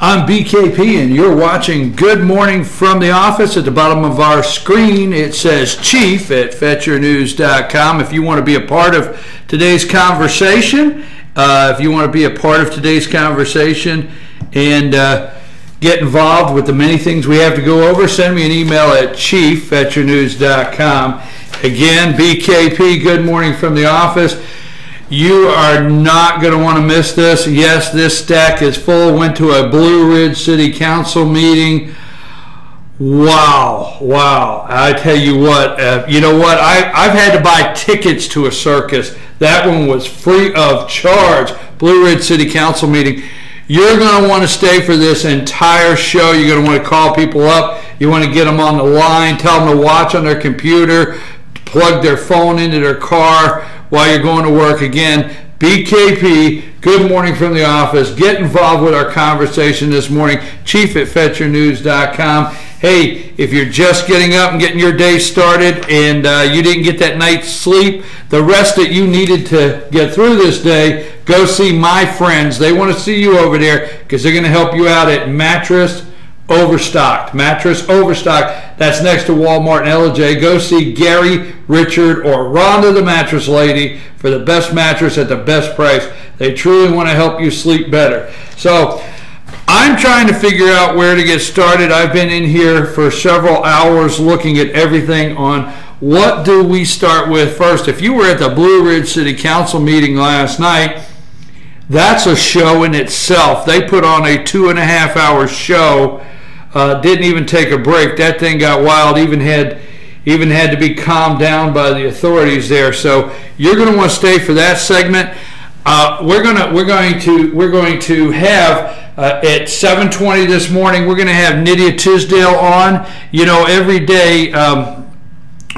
I'm BKP, and you're watching Good Morning from the Office. At the bottom of our screen, it says Chief at FetcherNews.com. If you want to be a part of today's conversation, and get involved with the many things we have to go over, send me an email at chief@FetcherNews.com. Again, BKP, Good Morning from the Office. You are not going to want to miss this. Yes, this stack is full. Went to a Blue Ridge City Council meeting. Wow. I tell you what, you know what? I've had to buy tickets to a circus. That one was free of charge. Blue Ridge City Council meeting. You're going to want to stay for this entire show. You're going to want to call people up. You want to get them on the line, tell them to watch on their computer, plug their phone into their car while you're going to work. Again, BKP, Good Morning from the Office. Get involved with our conversation this morning. Chief at FetcherNews.com. Hey, if you're just getting up and getting your day started and you didn't get that night's sleep, the rest that you needed to get through this day, go see my friends. They want to see you over there because they're going to help you out at Mattress Overstock. Mattress Overstock. That's next to Walmart and LJ. Go see Gary, Richard, or Rhonda the Mattress Lady for the best mattress at the best price. They truly want to help you sleep better. So I'm trying to figure out where to get started. I've been in here for several hours looking at everything on what do we start with first. If you were at the Blue Ridge City Council meeting last night, that's a show in itself. They put on a 2.5-hour show. Didn't even take a break. That thing got wild. Even had to be calmed down by the authorities there. So you're going to want to stay for that segment. We're going to have at 7:20 this morning. We're going to have Nydia Tisdale on. You know, every day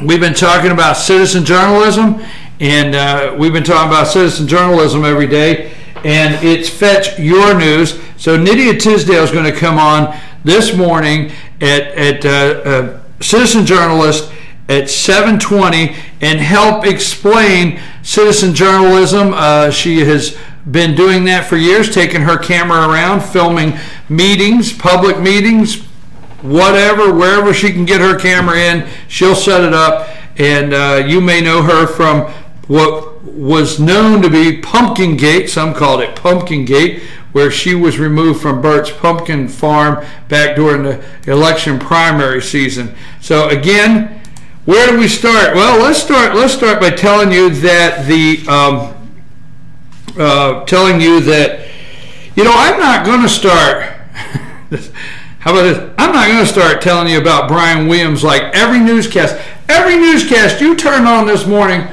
we've been talking about citizen journalism, and we've been talking about citizen journalism every day. And it's Fetch Your News. So Nydia Tisdale is going to come on this morning at Citizen Journalist at 7:20 and help explain citizen journalism. She has been doing that for years, taking her camera around, filming meetings, public meetings, whatever, wherever she can get her camera in, she'll set it up. And you may know her from what was known to be Pumpkingate. Some called it Pumpkingate, where she was removed from Burt's Pumpkin Farm back during the election primary season. So again, where do we start? Well, let's start by telling you that I'm not going to start. How about this? I'm not going to start telling you about Brian Williams like every newscast. Every newscast you turn on this morning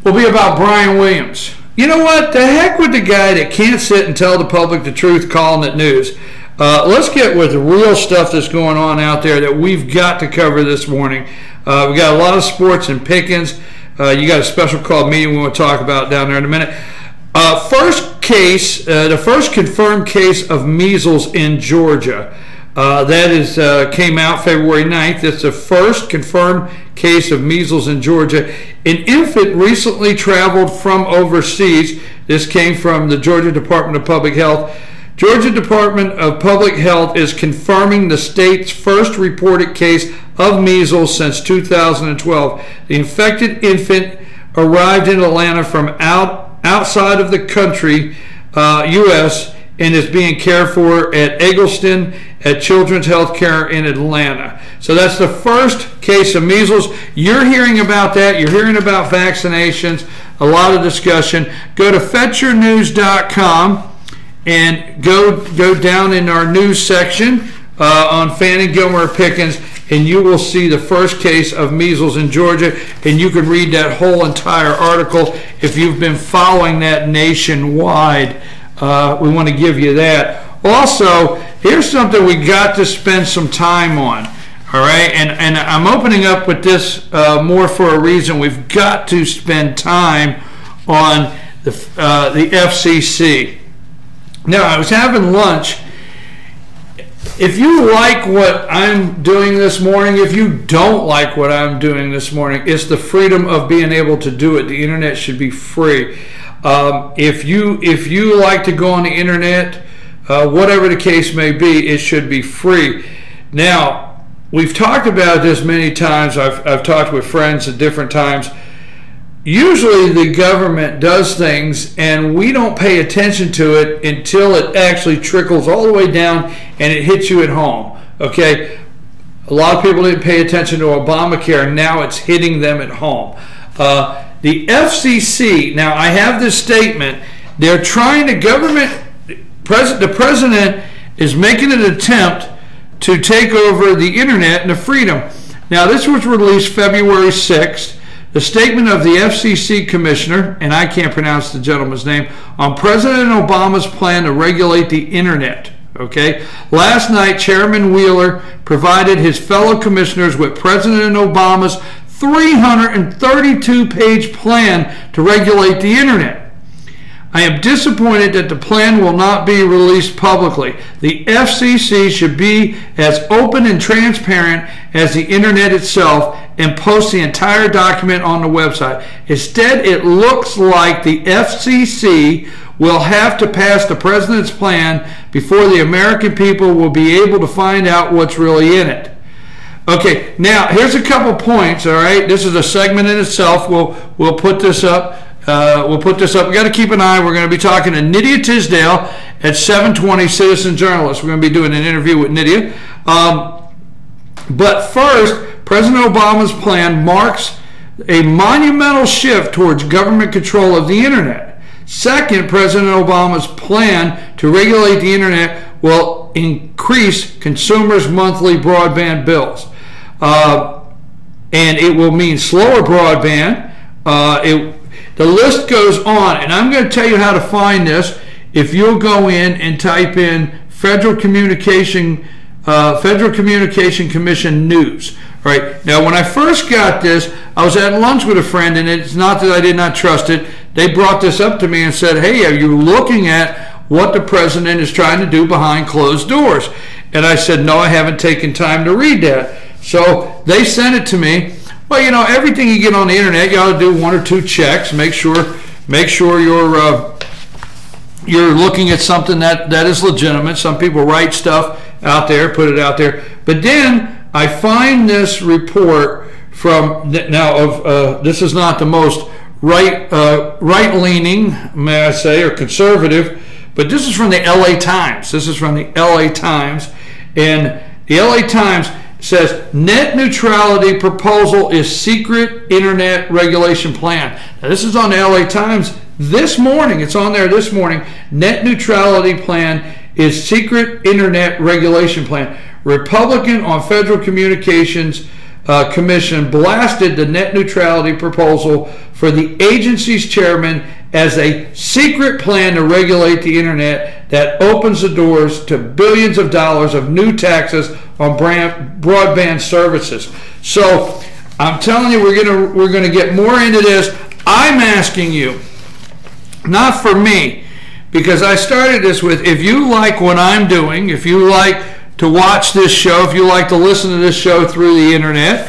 will be about Brian Williams. You know what? The heck with the guy that can't sit and tell the public the truth, calling it news. Let's get with the real stuff that's going on out there that we've got to cover this morning. We've got a lot of sports and pickings. You got a special called meeting we want to talk about down there in a minute. First case, the first confirmed case of measles in Georgia. That came out February 9th. It's the first confirmed case of measles in Georgia. An infant recently traveled from overseas. This came from the Georgia Department of Public Health. Georgia Department of Public Health is confirming the state's first reported case of measles since 2012. The infected infant arrived in Atlanta from outside of the country, U.S., and is being cared for at Eggleston at Children's Healthcare in Atlanta. So that's the first case of measles. You're hearing about that. You're hearing about vaccinations. A lot of discussion. Go to FetcherNews.com and go down in our news section on Fanning Gilmer Pickens, and you will see the first case of measles in Georgia, and you can read that whole entire article if you've been following that nationwide. We want to give you that. Also, here's something we got to spend some time on. All right, and I'm opening up with this more for a reason. We've got to spend time on the FCC. Now, I was having lunch. If you like what I'm doing this morning, if you don't like what I'm doing this morning, it's the freedom of being able to do it. The internet should be free. If you like to go on the internet, whatever the case may be, it should be free. Now, we've talked about this many times. I've talked with friends at different times. Usually the government does things and we don't pay attention to it until it actually trickles all the way down and it hits you at home. Okay? A lot of people didn't pay attention to Obamacare. Now it's hitting them at home. The FCC, now I have this statement, they're trying to the president is making an attempt to take over the internet and the freedom. Now this was released February 6th. The statement of the FCC commissioner, and I can't pronounce the gentleman's name, on President Obama's plan to regulate the internet. Okay. Last night, Chairman Wheeler provided his fellow commissioners with President Obama's 332-page plan to regulate the internet. I am disappointed that the plan will not be released publicly. The FCC should be as open and transparent as the internet itself and post the entire document on the website. Instead, it looks like the FCC will have to pass the president's plan before the American people will be able to find out what's really in it. Okay, now here's a couple points, all right? This is a segment in itself. We'll put this up. We got to keep an eye. We're going to be talking to Nydia Tisdale at 7:20, Citizen Journalist. We're going to be doing an interview with Nydia. But first, President Obama's plan marks a monumental shift towards government control of the internet. Second, President Obama's plan to regulate the internet will increase consumers' monthly broadband bills. And it will mean slower broadband. The list goes on, and I'm going to tell you how to find this. If you'll go in and type in Federal Communication Commission news. All right. Now, when I first got this, I was at lunch with a friend, and it's not that I did not trust it. They brought this up to me and said, "Hey, are you looking at what the president is trying to do behind closed doors?" And I said, "No, I haven't taken time to read that." So they sent it to me. Well, you know, everything you get on the internet, you ought to do 1 or 2 checks. Make sure you're looking at something that is legitimate. Some people write stuff out there, put it out there. But then I find this report from this is not the most right-leaning, may I say, or conservative, but this is from the LA Times. This is from the LA Times, and the LA Times says net neutrality proposal is secret internet regulation plan. Now, this is on the LA Times this morning. It's on there this morning. Net neutrality plan is secret internet regulation plan. Republican on Federal Communications Commission blasted the net neutrality proposal for the agency's chairman as a secret plan to regulate the internet that opens the doors to billions of dollars of new taxes on broadband services. So I'm telling you, we're gonna get more into this. I'm asking you, not for me, because I started this with, if you like what I'm doing, if you like to watch this show, if you like to listen to this show through the internet,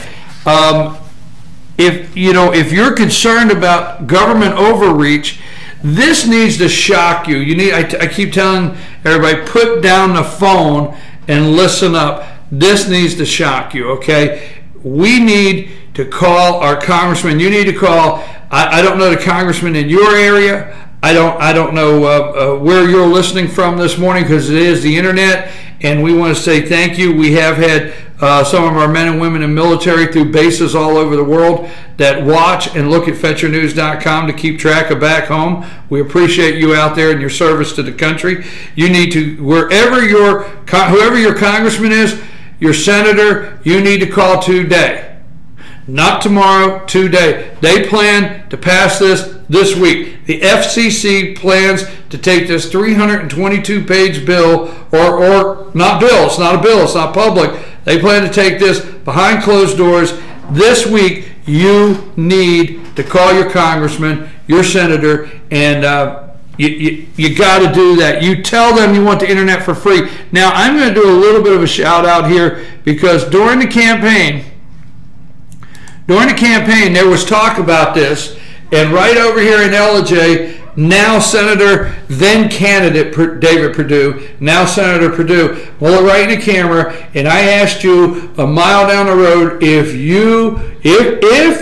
if you're concerned about government overreach, this needs to shock you. I keep telling everybody, put down the phone and listen up. This needs to shock you, okay? We need to call our congressman. You need to call. I don't know the congressman in your area. I don't know where you're listening from this morning, because it is the internet, and we want to say thank you. We have had some of our men and women in military through bases all over the world that watch and look at FetcherNews.com to keep track of back home. We appreciate you out there and your service to the country. You need to, whoever your congressman is, your senator, you need to call today. Not tomorrow, today. They plan to pass this week. The FCC plans to take this 322-page bill, or not bill, it's not a bill, it's not public. They plan to take this behind closed doors this week. You need to call your congressman, your senator, and you got to do that. You tell them you want the internet for free. Now, I'm going to do a little bit of a shout out here, because during the campaign, there was talk about this, and right over here in LJ, now Senator, then candidate David Perdue, now Senator Perdue, hold it right in the camera, and I asked you a mile down the road, if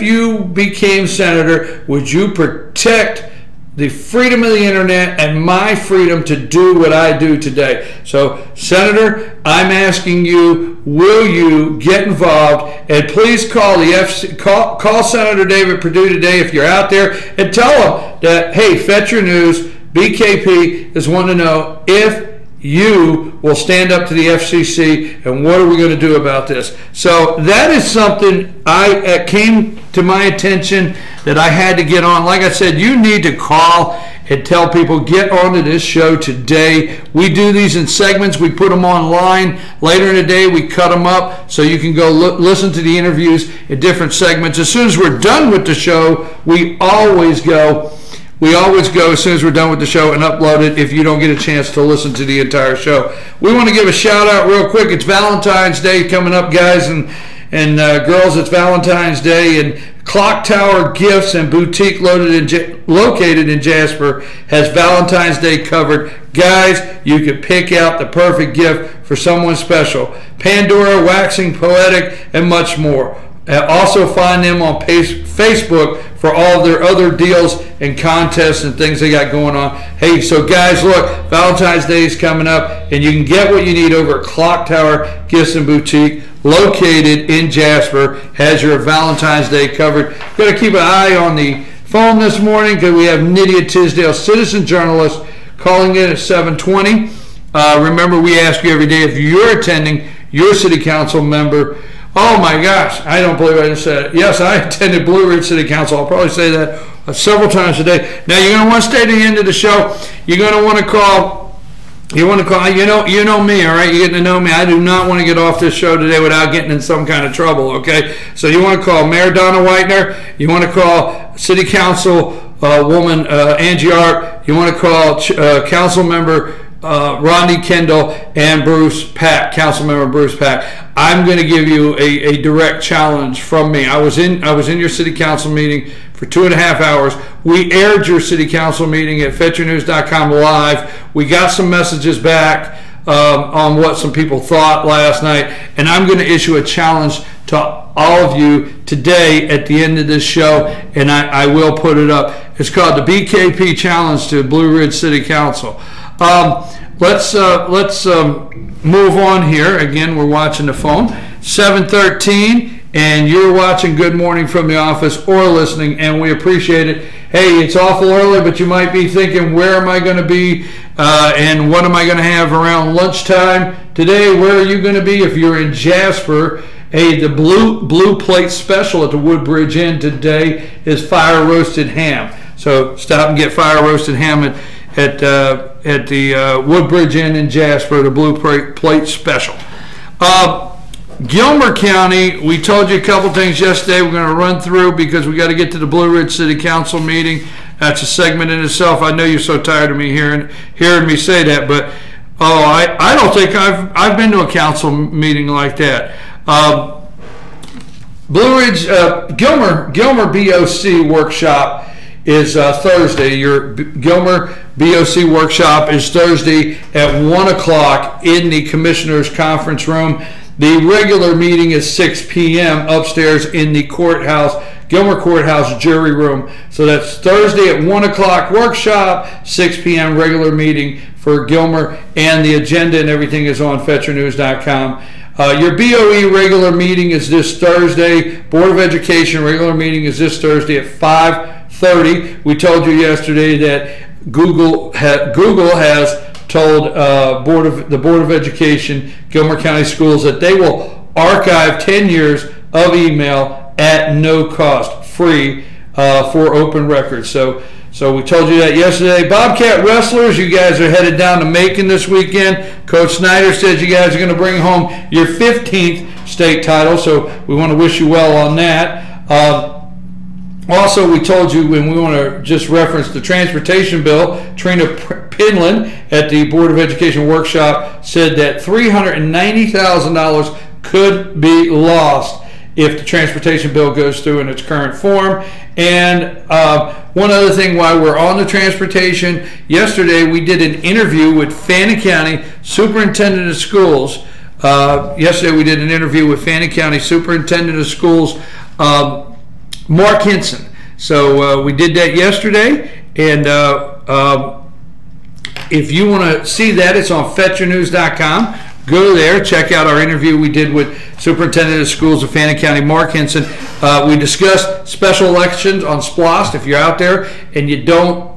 you became senator, would you protect the freedom of the internet and my freedom to do what I do today? So, Senator, I'm asking you, will you get involved? And please call call Senator David Perdue today if you're out there, and tell him that, hey, Fetcher News, BKP is wanting to know if you will stand up to the FCC, and what are we going to do about this? So that is something came to my attention that I had to get on. Like I said, you need to call and tell people, get onto this show today. We do these in segments. We put them online. Later in the day, we cut them up so you can go listen to the interviews in different segments. As soon as we're done with the show, we always go as soon as we're done with the show and upload it if you don't get a chance to listen to the entire show. We want to give a shout out real quick. It's Valentine's Day coming up, guys and girls. It's Valentine's Day, and Clock Tower Gifts and Boutique located in Jasper has Valentine's Day covered. Guys, you can pick out the perfect gift for someone special. Pandora, Waxing Poetic, and much more. Also find them on Facebook for all of their other deals and contests and things they got going on. Hey, so guys, look, Valentine's Day is coming up, and you can get what you need over at Clock Tower Gifts and Boutique, located in Jasper, has your Valentine's Day covered. Got to keep an eye on the phone this morning because we have Nydia Tisdale, citizen journalist, calling in at 7:20. Remember, we ask you every day if you're attending your city council member. Oh my gosh, I don't believe I just said it. Yes, I attended Blue Ridge City Council. I'll probably say that several times a day. Now, you're going to want to stay to the end of the show. You're going to want to call. You know me, all right? You're getting to know me. I do not want to get off this show today without getting in some kind of trouble, okay? So you want to call Mayor Donna Whitener. You want to call City Council woman Angie Art. You want to call Council Member Rodney Kendall and Bruce Pack, Councilmember Bruce Pack. I'm going to give you a direct challenge from me. I was in your city council meeting for 2.5 hours. We aired your city council meeting at FetcherNews.com live. We got some messages back on what some people thought last night, and I'm going to issue a challenge to all of you today at the end of this show, and I will put it up. It's called the BKP Challenge to Blue Ridge City Council. Let's move on here. Again, we're watching the phone. 7:13, and you're watching Good Morning from the Office or listening, and we appreciate it. Hey, it's awful early, but you might be thinking, where am I going to be and what am I going to have around lunchtime today? Where are you going to be if you're in Jasper? Hey, the blue plate special at the Woodbridge Inn today is fire roasted ham. So stop and get fire roasted ham at the Woodbridge Inn in Jasper, the Blue Plate Special. Gilmer County, we told you a couple things yesterday we're going to run through because we got to get to the Blue Ridge City Council meeting. That's a segment in itself. I know you're so tired of me hearing me say that, but I don't think I've been to a council meeting like that. Blue Ridge, Gilmer BOC workshop is Thursday. Your Gilmer BOC workshop is Thursday at 1 o'clock in the Commissioner's Conference Room. The regular meeting is 6 p.m. upstairs in the courthouse, Gilmer Courthouse Jury Room. So that's Thursday at 1 o'clock workshop, 6 p.m. regular meeting for Gilmer, and the agenda and everything is on FetcherNews.com. Your BOE regular meeting is this Thursday. Board of Education regular meeting is this Thursday at 5:30. We told you yesterday that Google has told the Board of Education, Gilmer County Schools, that they will archive 10 years of email at no cost, free for open records. So we told you that yesterday. Bobcat Wrestlers, you guys are headed down to Macon this weekend. Coach Snyder says you guys are going to bring home your 15th state title, so we want to wish you well on that. Also, we told you, and we want to just reference the transportation bill, Trina Pinland at the Board of Education workshop said that $390,000 could be lost if the transportation bill goes through in its current form. And one other thing while we're on the transportation, yesterday we did an interview with Fannin County Superintendent of Schools. Yesterday we did an interview with Fannin County Superintendent of Schools, Mark Hinson. So we did that yesterday, and if you want to see that, it's on FetcherNews.com. Go there, check out our interview we did with Superintendent of Schools of Fannin County, Mark Hinson. We discussed special elections on SPLOST. If you're out there and you don't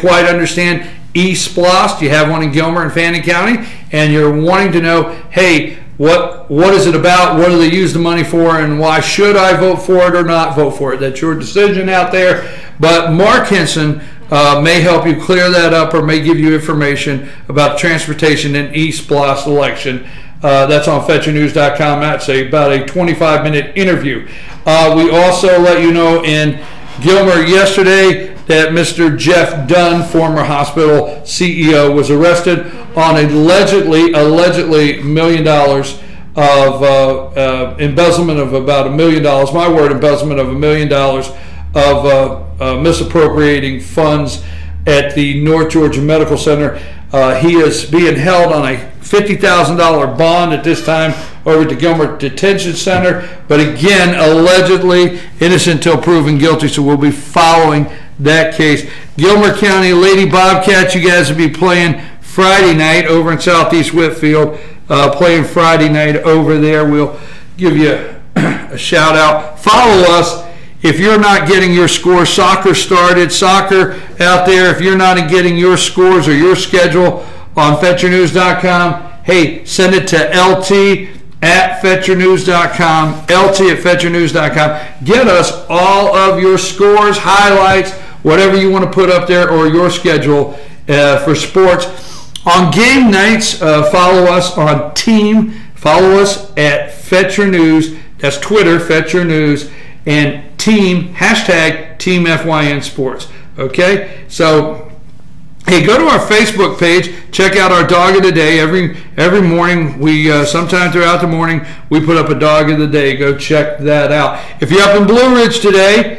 quite understand eSPLOST, you have one in Gilmer and Fannin County, and you're wanting to know, hey, what is it about? What do they use the money for? And why should I vote for it or not vote for it? That's your decision out there. But Mark Hinson may help you clear that up, or may give you information about transportation and eSPLOST election. That's on FetcherNews.com. That's about a 25-minute interview. We also let you know in Gilmer yesterday that Mr. Jeff Dunn, former hospital CEO, was arrested on allegedly $1 million of embezzlement of about $1 million. My word, embezzlement of $1 million of misappropriating funds at the North Georgia Medical Center. He is being held on a $50,000 bond at this time over at the Gilmer Detention Center, but again, allegedly innocent until proven guilty, so we'll be following that case. Gilmer County Lady Bobcats, you guys will be playing Friday night over in Southeast Whitfield, playing Friday night over there. We'll give you a shout out. Follow us. If you're not getting your score, soccer started. Soccer out there, if you're not getting your scores or your schedule on FetcherNews.com, hey, send it to LT@FetcherNews.com, LT@FetcherNews.com. Get us all of your scores, highlights, whatever you want to put up there, or your schedule for sports. On game nights, follow us on Team. Follow us at Fetcher News. That's Twitter, Fetcher News, and Team, hashtag Team FYN Sports. Okay? So, hey, go to our Facebook page. Check out our Dog of the Day. Every morning, we sometime throughout the morning, we put up a Dog of the Day. Go check that out. If you're up in Blue Ridge today,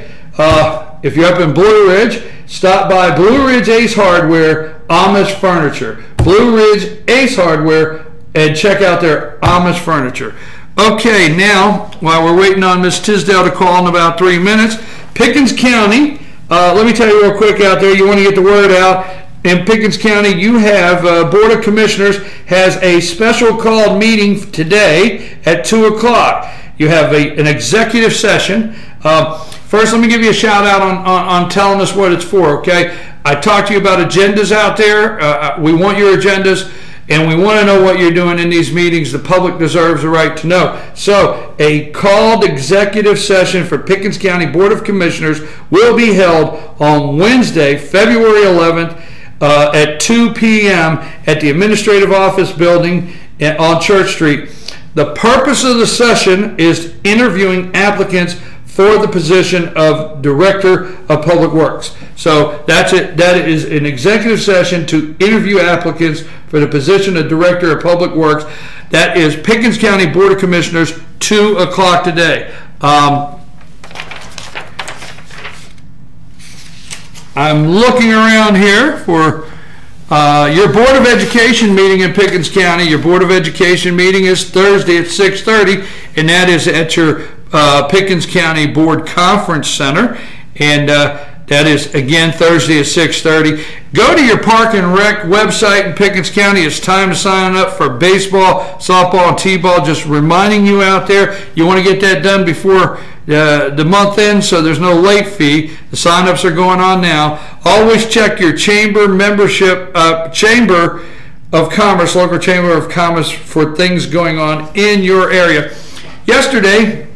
stop by Blue Ridge Ace Hardware, Amish Furniture. Blue Ridge Ace Hardware, and check out their Amish Furniture. Okay, now, while we're waiting on Miss Tisdale to call in about 3 minutes, Pickens County, let me tell you real quick out there, you want to get the word out. In Pickens County, you have Board of Commissioners has a special called meeting today at 2 o'clock. You have an executive session. First, let me give you a shout out on telling us what it's for, okay? I talked to you about agendas out there. We want your agendas, and we want to know what you're doing in these meetings. The public deserves the right to know. So, a called executive session for Pickens County Board of Commissioners will be held on Wednesday, February 11th at 2 p.m. at the Administrative Office Building on Church Street. The purpose of the session is interviewing applicants for the position of Director of Public Works. So that's it. That is an executive session to interview applicants for the position of Director of Public Works. That is Pickens County Board of Commissioners, 2 o'clock today. I'm looking around here for your Board of Education meeting in Pickens County. Your Board of Education meeting is Thursday at 6:30, and that is at your Pickens County Board Conference Center, and that is again Thursday at 6:30. Go to your Park and Rec website in Pickens County. It's time to sign up for baseball, softball, and t-ball. Just reminding you out there, you want to get that done before the month ends, so there's no late fee. The sign-ups are going on now. Always check your chamber membership, Chamber of Commerce, local Chamber of Commerce, for things going on in your area. Yesterday,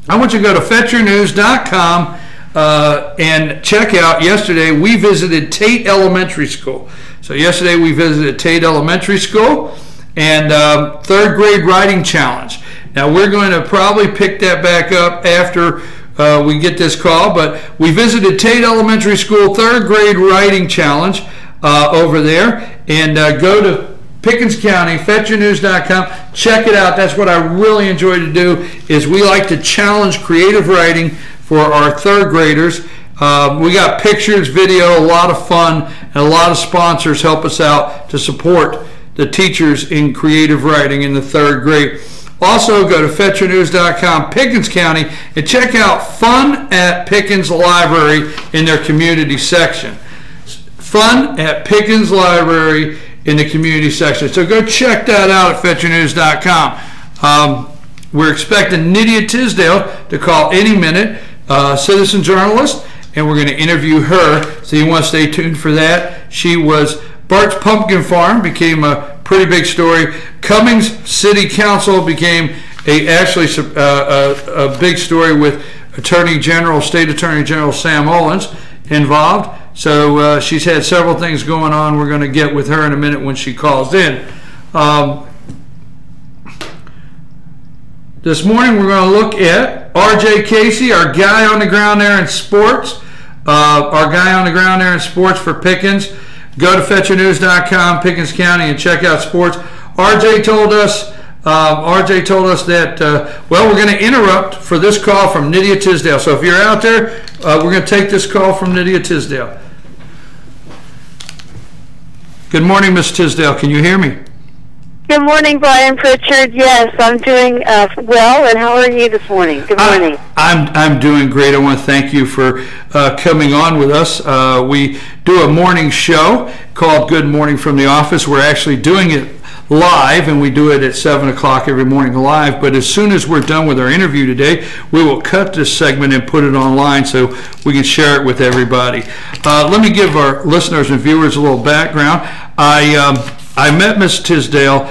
I want you to go to FetcherNews.com and check out, yesterday we visited Tate Elementary School. So yesterday we visited Tate Elementary School and third grade writing challenge. Now we're going to probably pick that back up after we get this call, but we visited Tate Elementary School third grade writing challenge over there, and go to Pickens County, FetchYourNews.com. Check it out. That's what I really enjoy to do, is we like to challenge creative writing for our third graders. We got pictures, video, a lot of fun, and a lot of sponsors help us out to support the teachers in creative writing in the third grade. Also, go to FetchYourNews.com, Pickens County, and check out Fun at Pickens Library in their community section. Fun at Pickens Library in the community section. So go check that out at FetchYourNews.com. We're expecting Nydia Tisdale to call any minute, citizen journalist, and we're going to interview her. So you want to stay tuned for that. She was Bart's Pumpkin Farm, became a pretty big story. Cummings City Council became a big story with State Attorney General Sam Owens involved. So she's had several things going on. We're going to get with her in a minute when she calls in. This morning we're going to look at R.J. Casey, our guy on the ground there in sports. For Pickens. Go to FetchYourNews.com, Pickens County, and check out sports. RJ told us that, we're going to interrupt for this call from Nydia Tisdale. So if you're out there, we're going to take this call from Nydia Tisdale. Good morning, Ms. Tisdale. Can you hear me? Good morning, Brian Pritchard. Yes, I'm doing well, and how are you this morning? Good morning. I'm doing great. I want to thank you for coming on with us. We do a morning show called Good Morning from the Office. We're actually doing it live, and we do it at 7 o'clock every morning live. But as soon as we're done with our interview today, we will cut this segment and put it online so we can share it with everybody. Let me give our listeners and viewers a little background. I met Ms. Tisdale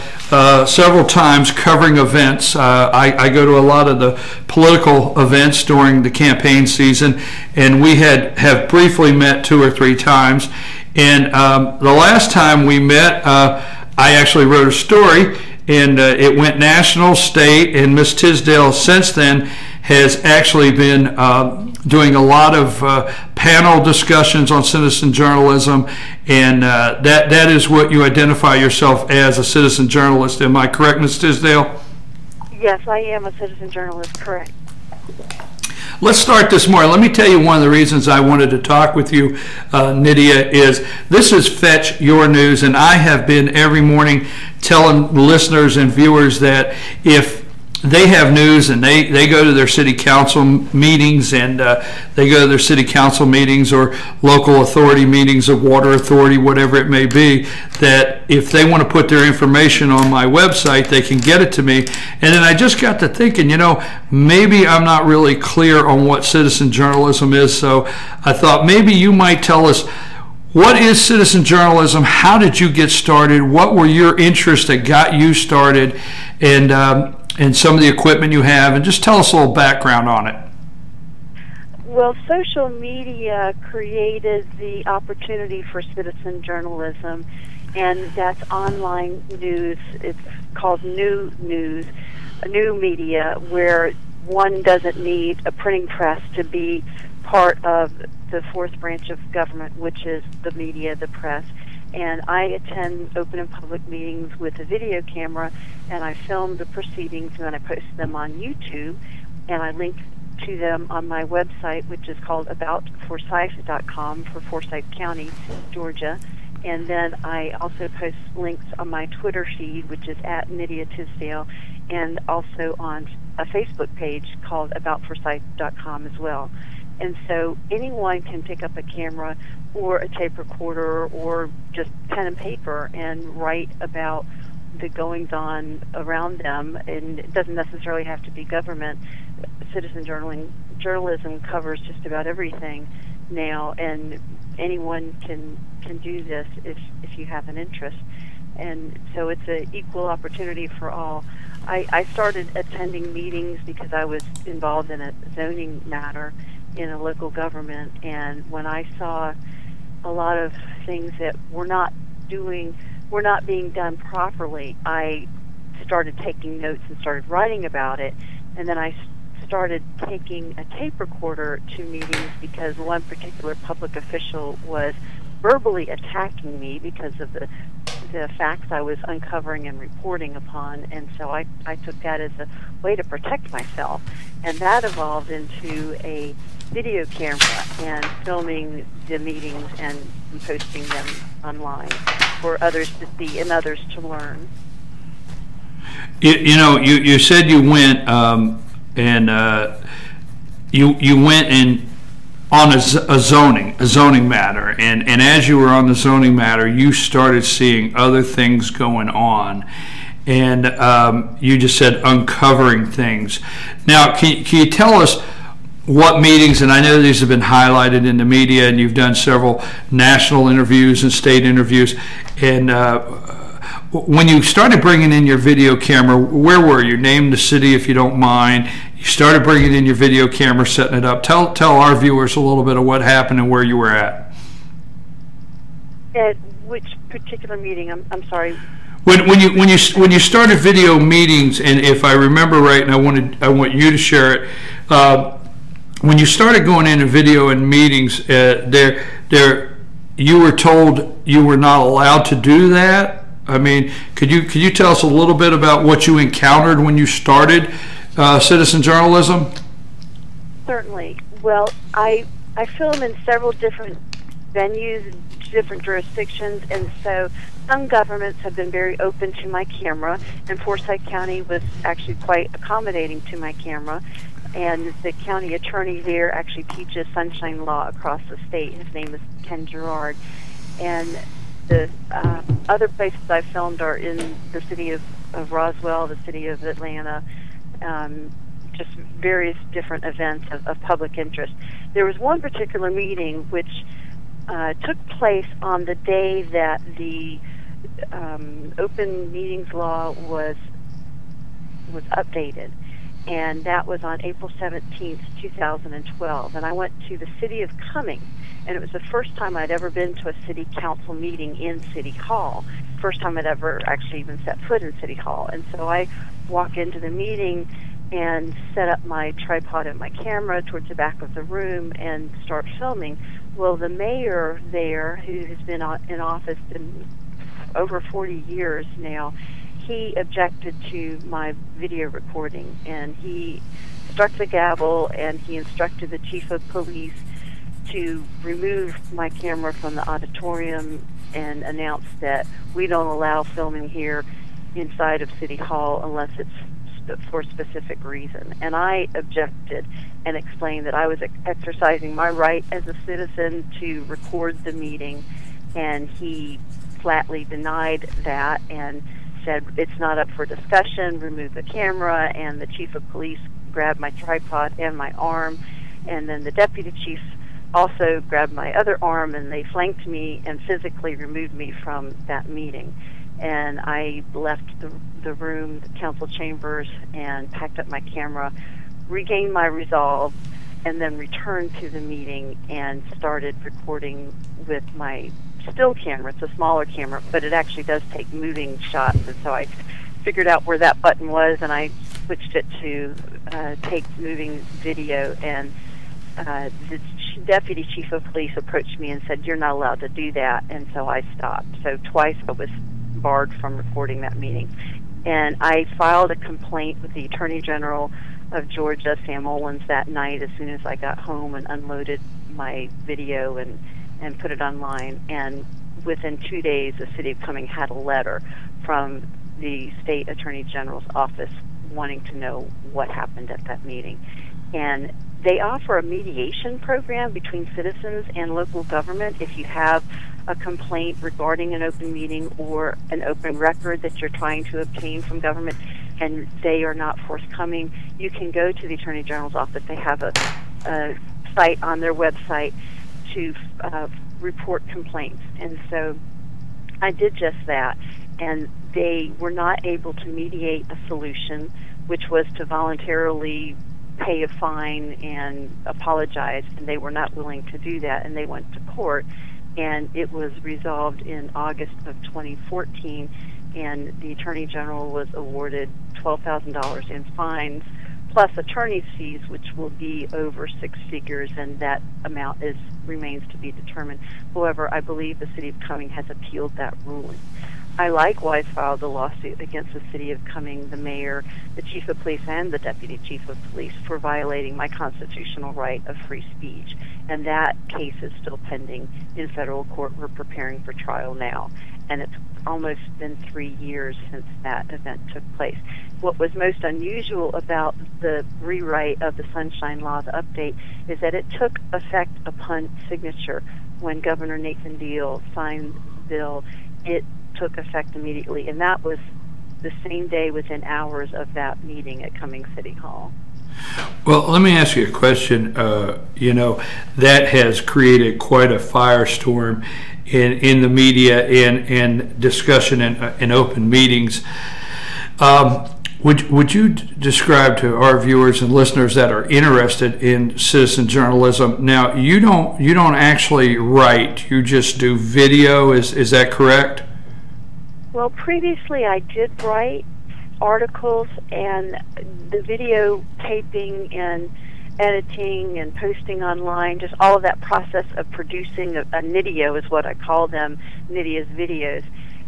several times covering events. I go to a lot of the political events during the campaign season, and we have briefly met 2 or 3 times. And the last time we met, I actually wrote a story, and it went national, state, and Ms. Tisdale since then has actually been doing a lot of panel discussions on citizen journalism, and that is what you identify yourself as, a citizen journalist. Am I correct, Ms. Tisdale? Yes, I am a citizen journalist, correct. Let's start this morning. Let me tell you one of the reasons I wanted to talk with you, Nydia, is this is Fetch Your News, and I have been every morning telling listeners and viewers that if they have news and they go to their city council meetings, and they go to their city council meetings or local authority meetings of water authority, whatever it may be, that if they want to put their information on my website, they can get it to me. And then I just got to thinking, maybe I'm not really clear on what citizen journalism is, so I thought maybe you might tell us, what is citizen journalism? How did you get started? What were your interests that got you started? And some of the equipment you have, and just tell us a little background on it. Well, social media created the opportunity for citizen journalism, and that's online news. It's called new news, new media, where one doesn't need a printing press to be part of the fourth branch of government, which is the media, the press. And I attend open and public meetings with a video camera, and I film the proceedings, and then I post them on YouTube, and I link to them on my website, which is called aboutforsyth.com for Forsyth County, Georgia. And then I also post links on my Twitter feed, which is at Nydia Tisdale, and also on a Facebook page called aboutforsyth.com as well. And so anyone can pick up a camera or a tape recorder or just pen and paper and write about the goings-on around them, and it doesn't necessarily have to be government. Citizen journalism covers just about everything now, and anyone can do this if you have an interest. And so it's an equal opportunity for all. I started attending meetings because I was involved in a zoning matter in a local government, and when I saw a lot of things that were not being done properly, I started taking notes and started writing about it. And then I started taking a tape recorder to meetings because one particular public official was verbally attacking me because of the the facts I was uncovering and reporting upon, and so I took that as a way to protect myself, and that evolved into a video camera and filming the meetings and posting them online for others to see and others to learn. You said you went you went and on a zoning matter, and as you were on the zoning matter, you started seeing other things going on, and you just said uncovering things. Now, can you tell us what meetings, and I know these have been highlighted in the media, and you've done several national interviews and state interviews, and when you started bringing in your video camera, where were you? Name the city if you don't mind. You started bringing in your video camera, setting it up. Tell our viewers a little bit of what happened and where you were at. At which particular meeting? I'm sorry. When you started video meetings, and if I remember right, and I want you to share it. When you started going into video and meetings, you were told you were not allowed to do that. I mean, could you tell us a little bit about what you encountered when you started citizen journalism? Certainly. Well, I film in several different venues, different jurisdictions, and so some governments have been very open to my camera, and Forsyth County was actually quite accommodating to my camera, and the county attorney there actually teaches sunshine law across the state. His name is Ken Gerard, and the other places I filmed are in the city of Roswell, the city of Atlanta, just various different events of public interest. There was one particular meeting which took place on the day that the open meetings law was updated, and that was on April 17th, 2012, and I went to the city of Cumming. And it was the first time I'd ever been to a city council meeting in City Hall. First time I'd ever actually even set foot in City Hall. And so I walk into the meeting and set up my tripod and my camera towards the back of the room and start filming. Well, the mayor there, who has been in office in over 40 years now, he objected to my video recording. And he struck the gavel and he instructed the chief of police to remove my camera from the auditorium and announce that we don't allow filming here inside of City Hall unless it's for a specific reason. And I objected and explained that I was exercising my right as a citizen to record the meeting, and he flatly denied that and said it's not up for discussion, remove the camera, and the chief of police grabbed my tripod and my arm, and then the deputy chief also grabbed my other arm, and they flanked me and physically removed me from that meeting. And I left the room, the council chambers, and packed up my camera, regained my resolve, and then returned to the meeting and started recording with my still camera. It's a smaller camera, but it actually does take moving shots, and so I figured out where that button was, and I switched it to take moving video, and the deputy chief of police approached me and said, "You're not allowed to do that," and so I stopped. So twice I was barred from recording that meeting. And I filed a complaint with the Attorney General of Georgia, Sam Olens, that night as soon as I got home and unloaded my video and put it online. And within 2 days, the city of Cumming had a letter from the state Attorney General's office wanting to know what happened at that meeting. And they offer a mediation program between citizens and local government. If you have a complaint regarding an open meeting or an open record that you're trying to obtain from government and they are not forthcoming, you can go to the Attorney General's office. They have a site on their website to report complaints. And so I did just that, and they were not able to mediate a solution, which was to voluntarily pay a fine and apologize, and they were not willing to do that, and they went to court, and it was resolved in August of 2014, and the Attorney General was awarded $12,000 in fines plus attorney's fees, which will be over six figures, and that amount remains to be determined. However, I believe the city of Cumming has appealed that ruling. I likewise filed a lawsuit against the city of Cumming, the mayor, the chief of police, and the deputy chief of police for violating my constitutional right of free speech. And that case is still pending in federal court. We're preparing for trial now. And it's almost been 3 years since that event took place. What was most unusual about the rewrite of the Sunshine Law, the update, is that it took effect upon signature. When Governor Nathan Deal signed the bill, it took effect immediately, and that was the same day within hours of that meeting at Cumming City Hall. Well, let me ask you a question. That has created quite a firestorm in the media and discussion in open meetings. Would you describe to our viewers and listeners that are interested in citizen journalism? Now, you don't actually write; you just do video. Is that correct? Well, previously I did write articles, and the video taping and editing and posting online, just all of that process of producing a Nydia is what I call them, Nydia's videos.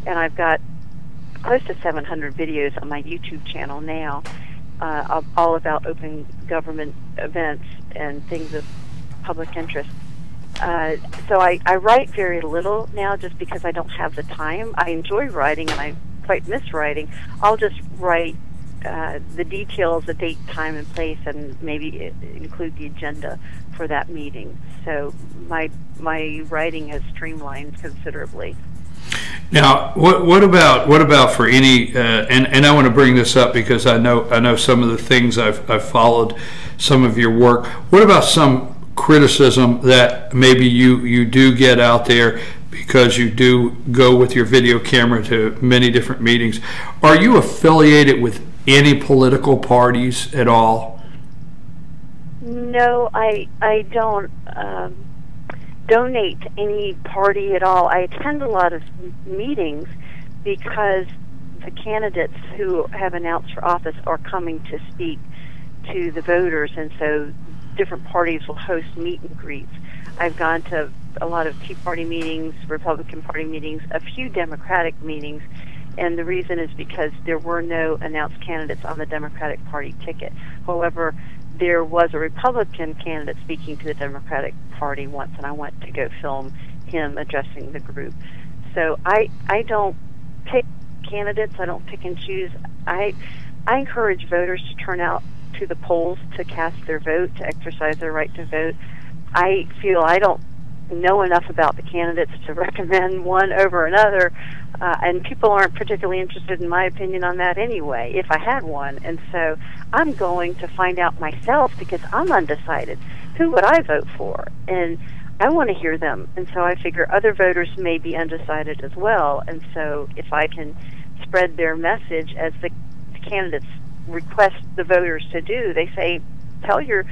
And I've got close to 700 videos on my YouTube channel now, all about open government events and things of public interest. So I write very little now just because I don't have the time. I enjoy writing, and I quite miss writing. I'll just write the details, the date, time, and place, and maybe include the agenda for that meeting. So my writing has streamlined considerably. Now, what about for any? And I want to bring this up because I know some of the things I've followed, some of your work. What about some criticism that maybe you do get out there because you do go with your video camera to many different meetings? Are you affiliated with any political parties at all? No, I don't donate to any party at all. I attend a lot of meetings because the candidates who have announced for office are coming to speak to the voters, and so different parties will host meet and greets. I've gone to a lot of Tea Party meetings, Republican Party meetings, a few Democratic meetings, and the reason is because there were no announced candidates on the Democratic Party ticket. However, there was a Republican candidate speaking to the Democratic Party once, and I went to go film him addressing the group. So I don't pick candidates. I don't pick and choose. I encourage voters to turn out to the polls to cast their vote, to exercise their right to vote. I feel I don't know enough about the candidates to recommend one over another, and people aren't particularly interested in my opinion on that anyway, if I had one. And so I'm going to find out myself because I'm undecided. Who would I vote for? And I want to hear them. And so I figure other voters may be undecided as well. And so if I can spread their message as the candidates request the voters to do, they say, tell your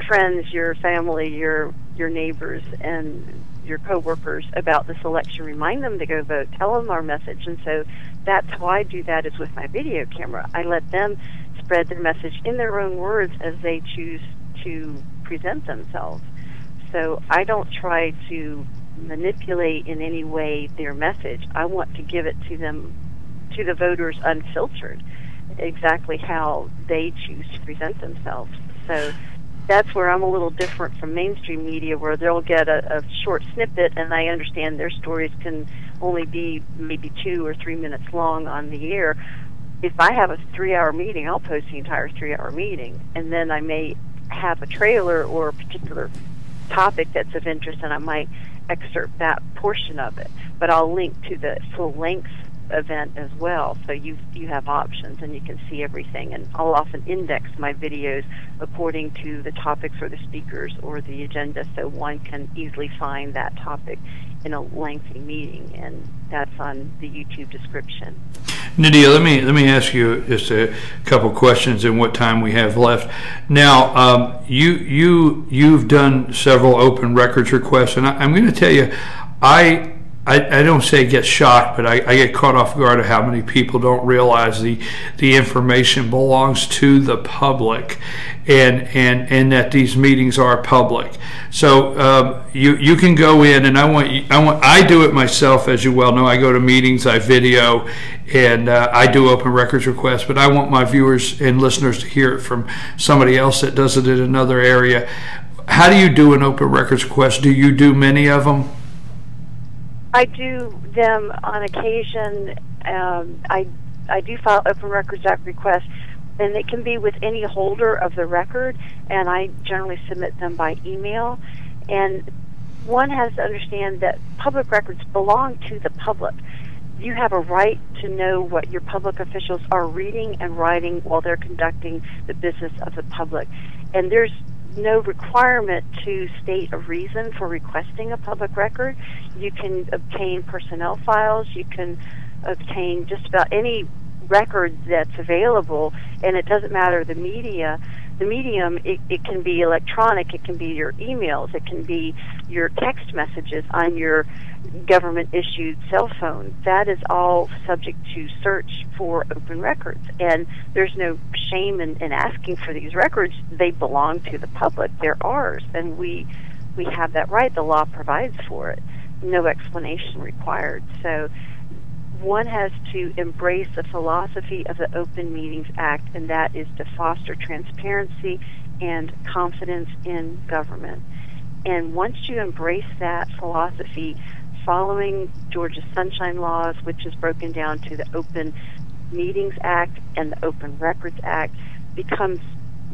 friends, your family, your neighbors, and your coworkers about this election. Remind them to go vote. Tell them our message. And so that's how I do that, is with my video camera. I let them spread their message in their own words as they choose to present themselves. So I don't try to manipulate in any way their message. I want to give it to them, to the voters, unfiltered, exactly how they choose to present themselves. So that's where I'm a little different from mainstream media, where they'll get a short snippet, and I understand their stories can only be maybe 2 or 3 minutes long on the air. If I have a 3-hour meeting, I'll post the entire 3-hour meeting, and then I may have a trailer or a particular topic that's of interest, and I might excerpt that portion of it. But I'll link to the full-length event as well, so you have options and you can see everything. And I'll often index my videos according to the topics or the speakers or the agenda, so one can easily find that topic in a lengthy meeting, and that's on the YouTube description. Nydia, let me ask you just a couple questions in what time we have left. Now, you've done several open records requests, and I'm going to tell you, I don't say get shocked, but I get caught off guard of how many people don't realize the information belongs to the public, and that these meetings are public. So you can go in, and I do it myself, as you well know. I go to meetings, I video, and I do open records requests, but I want my viewers and listeners to hear it from somebody else that does it in another area. How do you do an open records request? Do you do many of them? I do them on occasion. I do file Open Records Act requests, and it can be with any holder of the record, and I generally submit them by email. And one has to understand that public records belong to the public. You have a right to know what your public officials are reading and writing while they're conducting the business of the public. And there's no requirement to state a reason for requesting a public record. You can obtain personnel files, you can obtain just about any record that's available, and it doesn't matter the medium. It can be electronic, it can be your emails, it can be your text messages on your government-issued cell phone. That is all subject to search for open records, and there's no shame in asking for these records. They belong to the public. They're ours, and we have that right. The law provides for it. No explanation required. So one has to embrace the philosophy of the Open Meetings Act, and that is to foster transparency and confidence in government. And once you embrace that philosophy, following Georgia's Sunshine Laws, which is broken down to the Open Meetings Act and the Open Records Act, becomes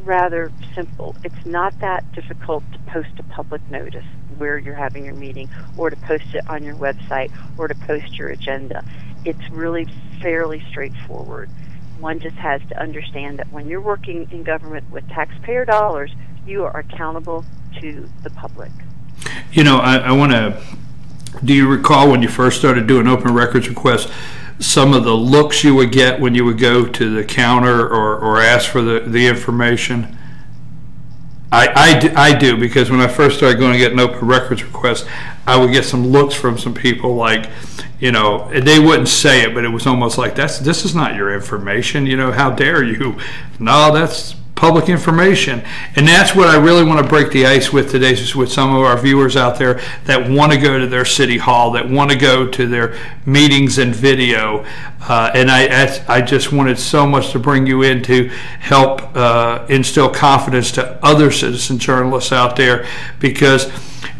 rather simple. It's not that difficult to post a public notice where you're having your meeting, or to post it on your website, or to post your agenda. It's really fairly straightforward. One just has to understand that when you're working in government with taxpayer dollars, you are accountable to the public. You know, I want to... Do you recall when you first started doing open records requests, some of the looks you would get when you would go to the counter or ask for the information? I do, because when I first started going to get an open records request, I would get some looks from some people like, you know, they wouldn't say it, but it was almost like, this is not your information, you know, how dare you? No, that's public information. And that's what I really want to break the ice with today, is with some of our viewers out there that want to go to their city hall, that want to go to their meetings and video. And I just wanted so much to bring you in to help instill confidence to other citizen journalists out there, because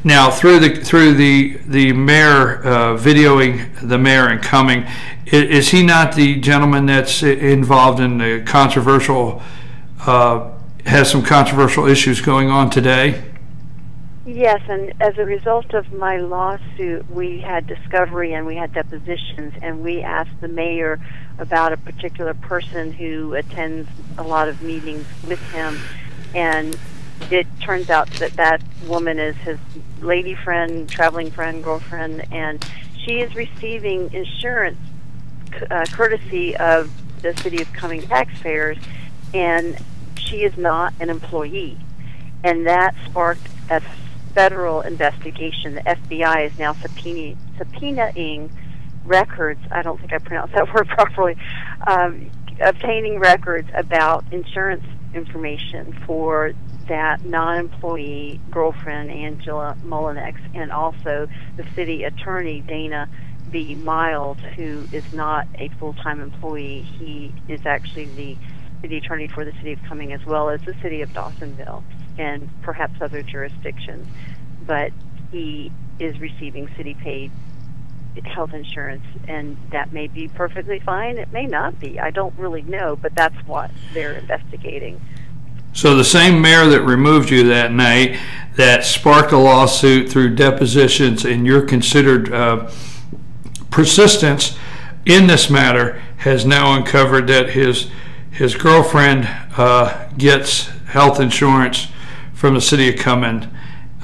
now through the mayor videoing the mayor and coming, is he not the gentleman that's involved in the controversial has some controversial issues going on today? Yes, and as a result of my lawsuit, we had discovery and we had depositions, and we asked the mayor about a particular person who attends a lot of meetings with him, and it turns out that woman is his lady friend, traveling friend, girlfriend, and she is receiving insurance courtesy of the City of Cumming taxpayers, and she is not an employee. And that sparked a federal investigation. The FBI is now subpoenaing records, I don't think I pronounced that word properly, obtaining records about insurance information for that non-employee girlfriend, Angela Mullinex, and also the city attorney, Dana B. Miles, who is not a full-time employee. He is actually the city attorney for the City of Cumming, as well as the City of Dawsonville and perhaps other jurisdictions. But he is receiving city-paid health insurance, and that may be perfectly fine. It may not be. I don't really know, but that's what they're investigating. So the same mayor that removed you that night, that sparked a lawsuit through depositions and your considered persistence in this matter, has now uncovered that his girlfriend gets health insurance from the City of Cumming,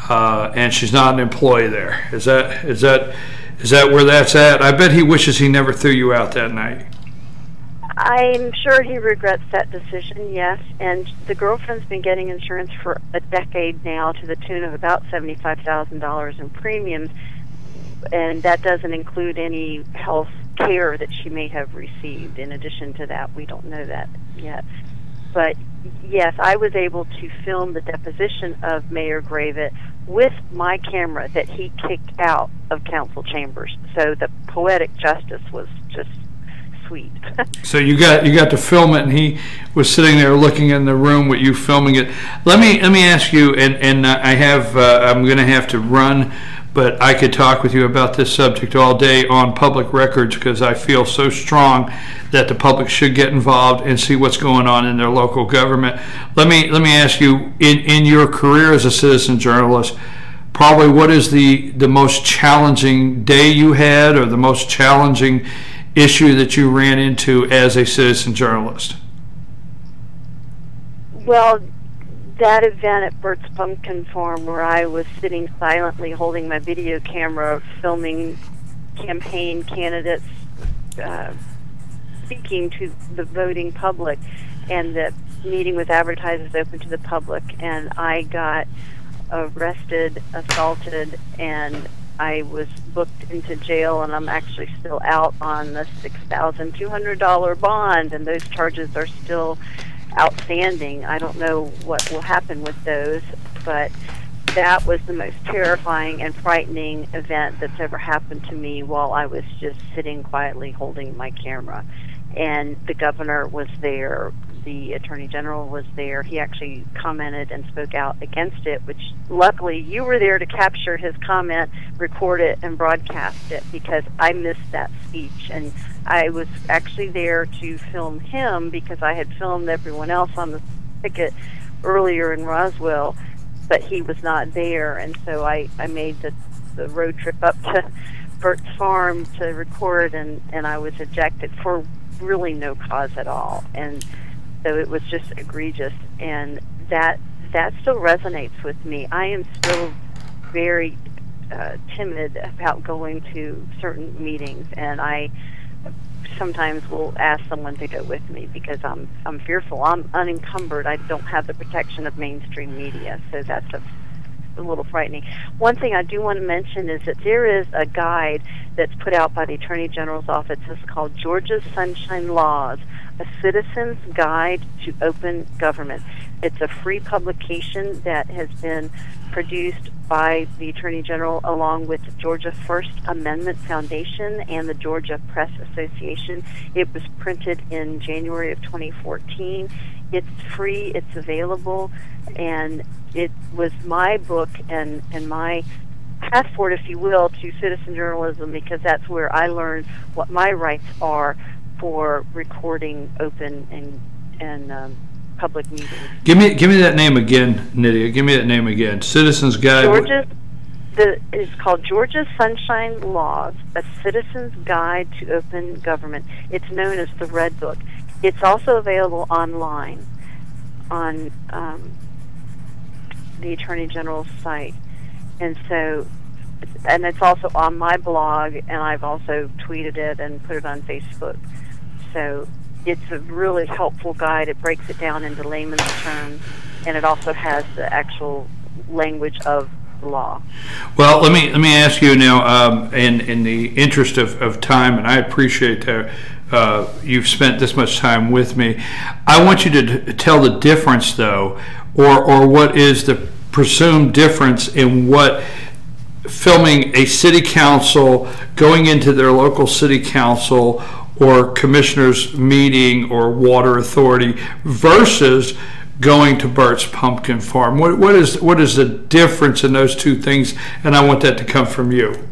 and she's not an employee there. Is that where that's at? I bet he wishes he never threw you out that night. I'm sure he regrets that decision, yes. And the girlfriend's been getting insurance for a decade now, to the tune of about $75,000 in premiums. and that doesn't include any health care that she may have received. In addition to that, we don't know that yet. But yes, I was able to film the deposition of Mayor Gravett with my camera that he kicked out of council chambers. So the poetic justice was just sweet. So you got to film it, and he was sitting there looking in the room with you filming it. Let me ask you, and I'm going to have to run, but I could talk with you about this subject all day on public records, because I feel so strong that the public should get involved and see what's going on in their local government. Let me ask you, in your career as a citizen journalist, probably what is the most challenging day you had, or the most challenging issue that you ran into as a citizen journalist? Well, that event at Burt's Pumpkin Farm, where I was sitting silently holding my video camera, filming campaign candidates speaking to the voting public, and the meeting with advertisers open to the public, and I got arrested, assaulted, and I was booked into jail, and I'm actually still out on the $6,200 bond, and those charges are still outstanding. I don't know what will happen with those, but that was the most terrifying and frightening event that's ever happened to me while I was just sitting quietly holding my camera. And the governor was there, the attorney general was there. He actually commented and spoke out against it, which luckily you were there to capture his comment, record it, and broadcast it, because I missed that speech. And I was actually there to film him because I had filmed everyone else on the ticket earlier in Roswell, but he was not there. And so I made the road trip up to Burt's Farm to record, and I was ejected for really no cause at all. And so it was just egregious, and that still resonates with me. I am still very timid about going to certain meetings, and I sometimes will ask someone to go with me because I'm fearful. I'm unencumbered. I don't have the protection of mainstream media, so that's a little frightening. One thing I do want to mention is that there is a guide that's put out by the Attorney General's office. It's called Georgia's Sunshine Laws, a Citizen's Guide to Open Government. It's a free publication that has been produced by the Attorney General along with the Georgia First Amendment Foundation and the Georgia Press Association. It was printed in January of 2014. It's free, it's available, and it was my book and my passport, if you will, to citizen journalism, because that's where I learned what my rights are for recording open and public meetings. Give me that name again, Nydia. Give me that name again. Citizens Guide. It's called Georgia's Sunshine Laws, a Citizen's Guide to Open Government. It's known as the Red Book. It's also available online on the Attorney General's site, and it's also on my blog, and I've also tweeted it and put it on Facebook. So it's a really helpful guide. It breaks it down into layman's terms, and it also has the actual language of the law. Well, let me ask you now, in the interest of time, and I appreciate that you've spent this much time with me. I want you to tell the difference, though, or what is the presumed difference in what filming a city council, going into their local city council or commissioners meeting or water authority versus going to Burt's Pumpkin Farm. What is the difference in those two things? And I want that to come from you.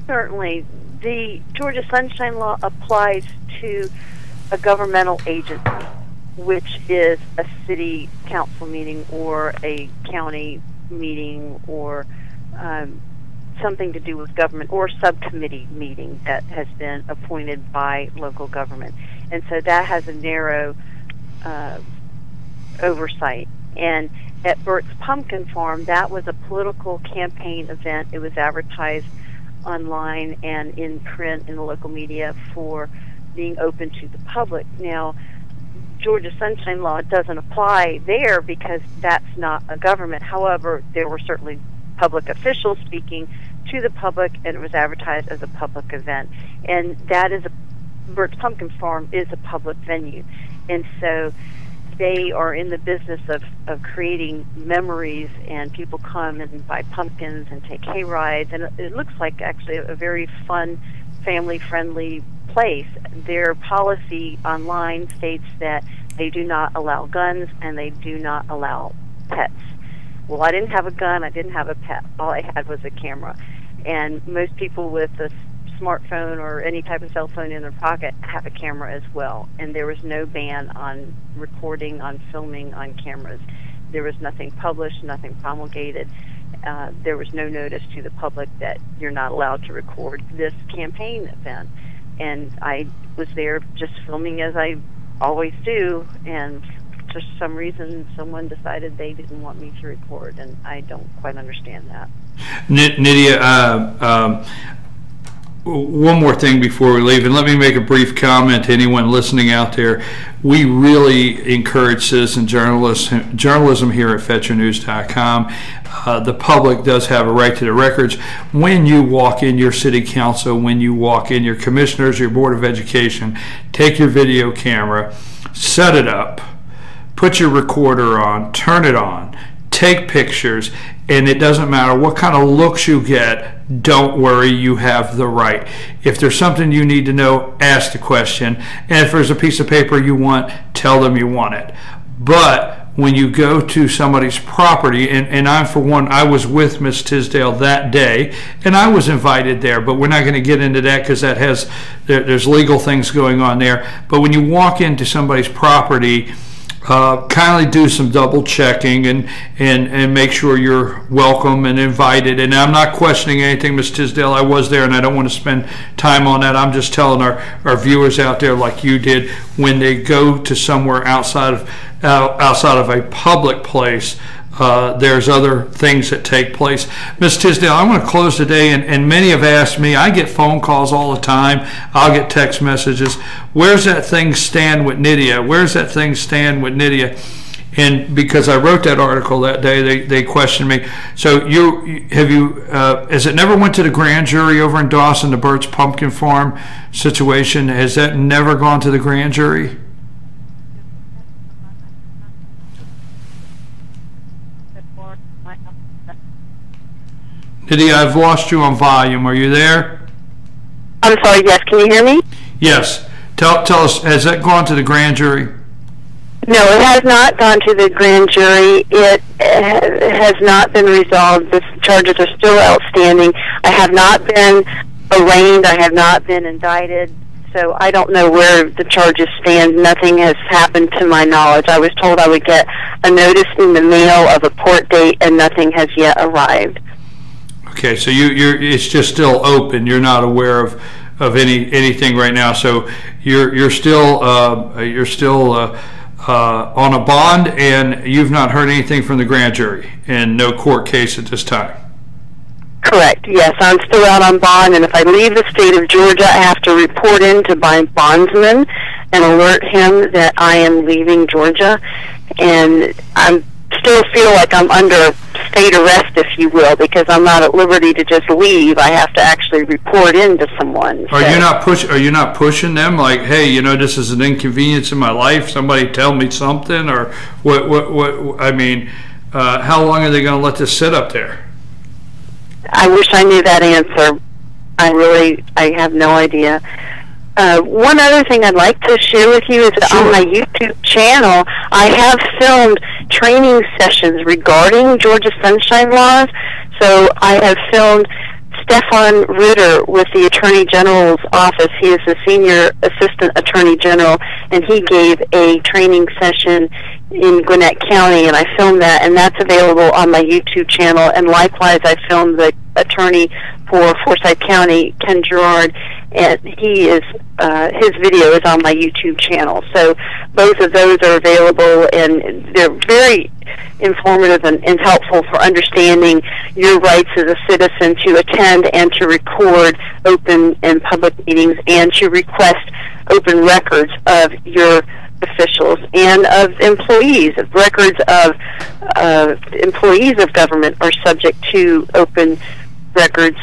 Certainly. The Georgia Sunshine Law applies to a governmental agency, which is a city council meeting or a county meeting or something to do with government, or subcommittee meeting that has been appointed by local government. And so that has a narrow oversight. And at Burt's Pumpkin Farm, that was a political campaign event. It was advertised online and in print in the local media for being open to the public. Now, Georgia Sunshine Law doesn't apply there because that's not a government. However, there were certainly public officials speaking to the public, and it was advertised as a public event. And that is Burt's Pumpkin Farm is a public venue. And so they are in the business of creating memories, and people come and buy pumpkins and take hay rides, and it looks like actually a very fun, family-friendly place. Their policy online states that they do not allow guns and they do not allow pets. Well, I didn't have a gun, I didn't have a pet. All I had was a camera. And most people with a smartphone or any type of cell phone in their pocket have a camera as well. And there was no ban on recording, on filming, on cameras. There was nothing published, nothing promulgated. There was no notice to the public that you're not allowed to record this campaign event. And I was there just filming as I always do, and for some reason someone decided they didn't want me to record, and I don't quite understand that. Nydia, one more thing before we leave, and let me make a brief comment to anyone listening out there. We really encourage citizen journalism here at FetcherNews.com. The public does have a right to the records. When you walk in your city council, when you walk in your commissioners, your board of education, take your video camera, set it up, put your recorder on, turn it on, take pictures, and it doesn't matter what kind of looks you get, don't worry, you have the right. If there's something you need to know, ask the question, and if there's a piece of paper you want, tell them you want it. But when you go to somebody's property, and I, for one, I was with Miss Tisdale that day, and I was invited there, but we're not going to get into that because that has, there's legal things going on there. But when you walk into somebody's property, kindly do some double checking and make sure you're welcome and invited. And I'm not questioning anything, Ms. Tisdale. I was there, and I don't want to spend time on that. I'm just telling our viewers out there, like you did, when they go to somewhere outside of a public place, there's other things that take place. Ms. Tisdale, I want to close today, and many have asked me. I get phone calls all the time. I'll get text messages. Where's that thing stand with Nydia? Where's that thing stand with Nydia? And because I wrote that article that day, they questioned me. So has it never went to the grand jury over in Dawson, the Burt's Pumpkin Farm situation? Has that never gone to the grand jury? Nydia, I've lost you on volume. Are you there? I'm sorry, yes, can you hear me? Yes. Tell us, has that gone to the grand jury? No, it has not gone to the grand jury. It has not been resolved. The charges are still outstanding. I have not been arraigned. I have not been indicted. So I don't know where the charges stand. Nothing has happened to my knowledge. I was told I would get a notice in the mail of a court date, and nothing has yet arrived. Okay, so it's just still open. You're not aware of anything right now. So you're still on a bond, and you've not heard anything from the grand jury, and no court case at this time. Correct. Yes, I'm still out on bond, and if I leave the state of Georgia, I have to report in to my bondsman and alert him that I am leaving Georgia, and I still feel like I'm under state arrest, if you will, because I'm not at liberty to just leave. I have to actually report in to someone. Are you not pushing them, like, hey, this is an inconvenience in my life, somebody tell me something, or what I mean, how long are they going to let this sit up there? I wish I knew that answer. I have no idea. One other thing I'd like to share with you is that on my YouTube channel, I have filmed training sessions regarding Georgia Sunshine Laws. So I have filmed Stefan Ritter with the Attorney General's office. He is the Senior Assistant Attorney General, and he gave a training session in Gwinnett County, and I filmed that, and that's available on my YouTube channel. And likewise, I filmed the attorney for Forsyth County, Ken Gerard, and his video is on my YouTube channel. So both of those are available, and they're very informative and helpful for understanding your rights as a citizen to attend and to record open and public meetings, and to request open records of your officials and of employees. Records of employees of government are subject to open records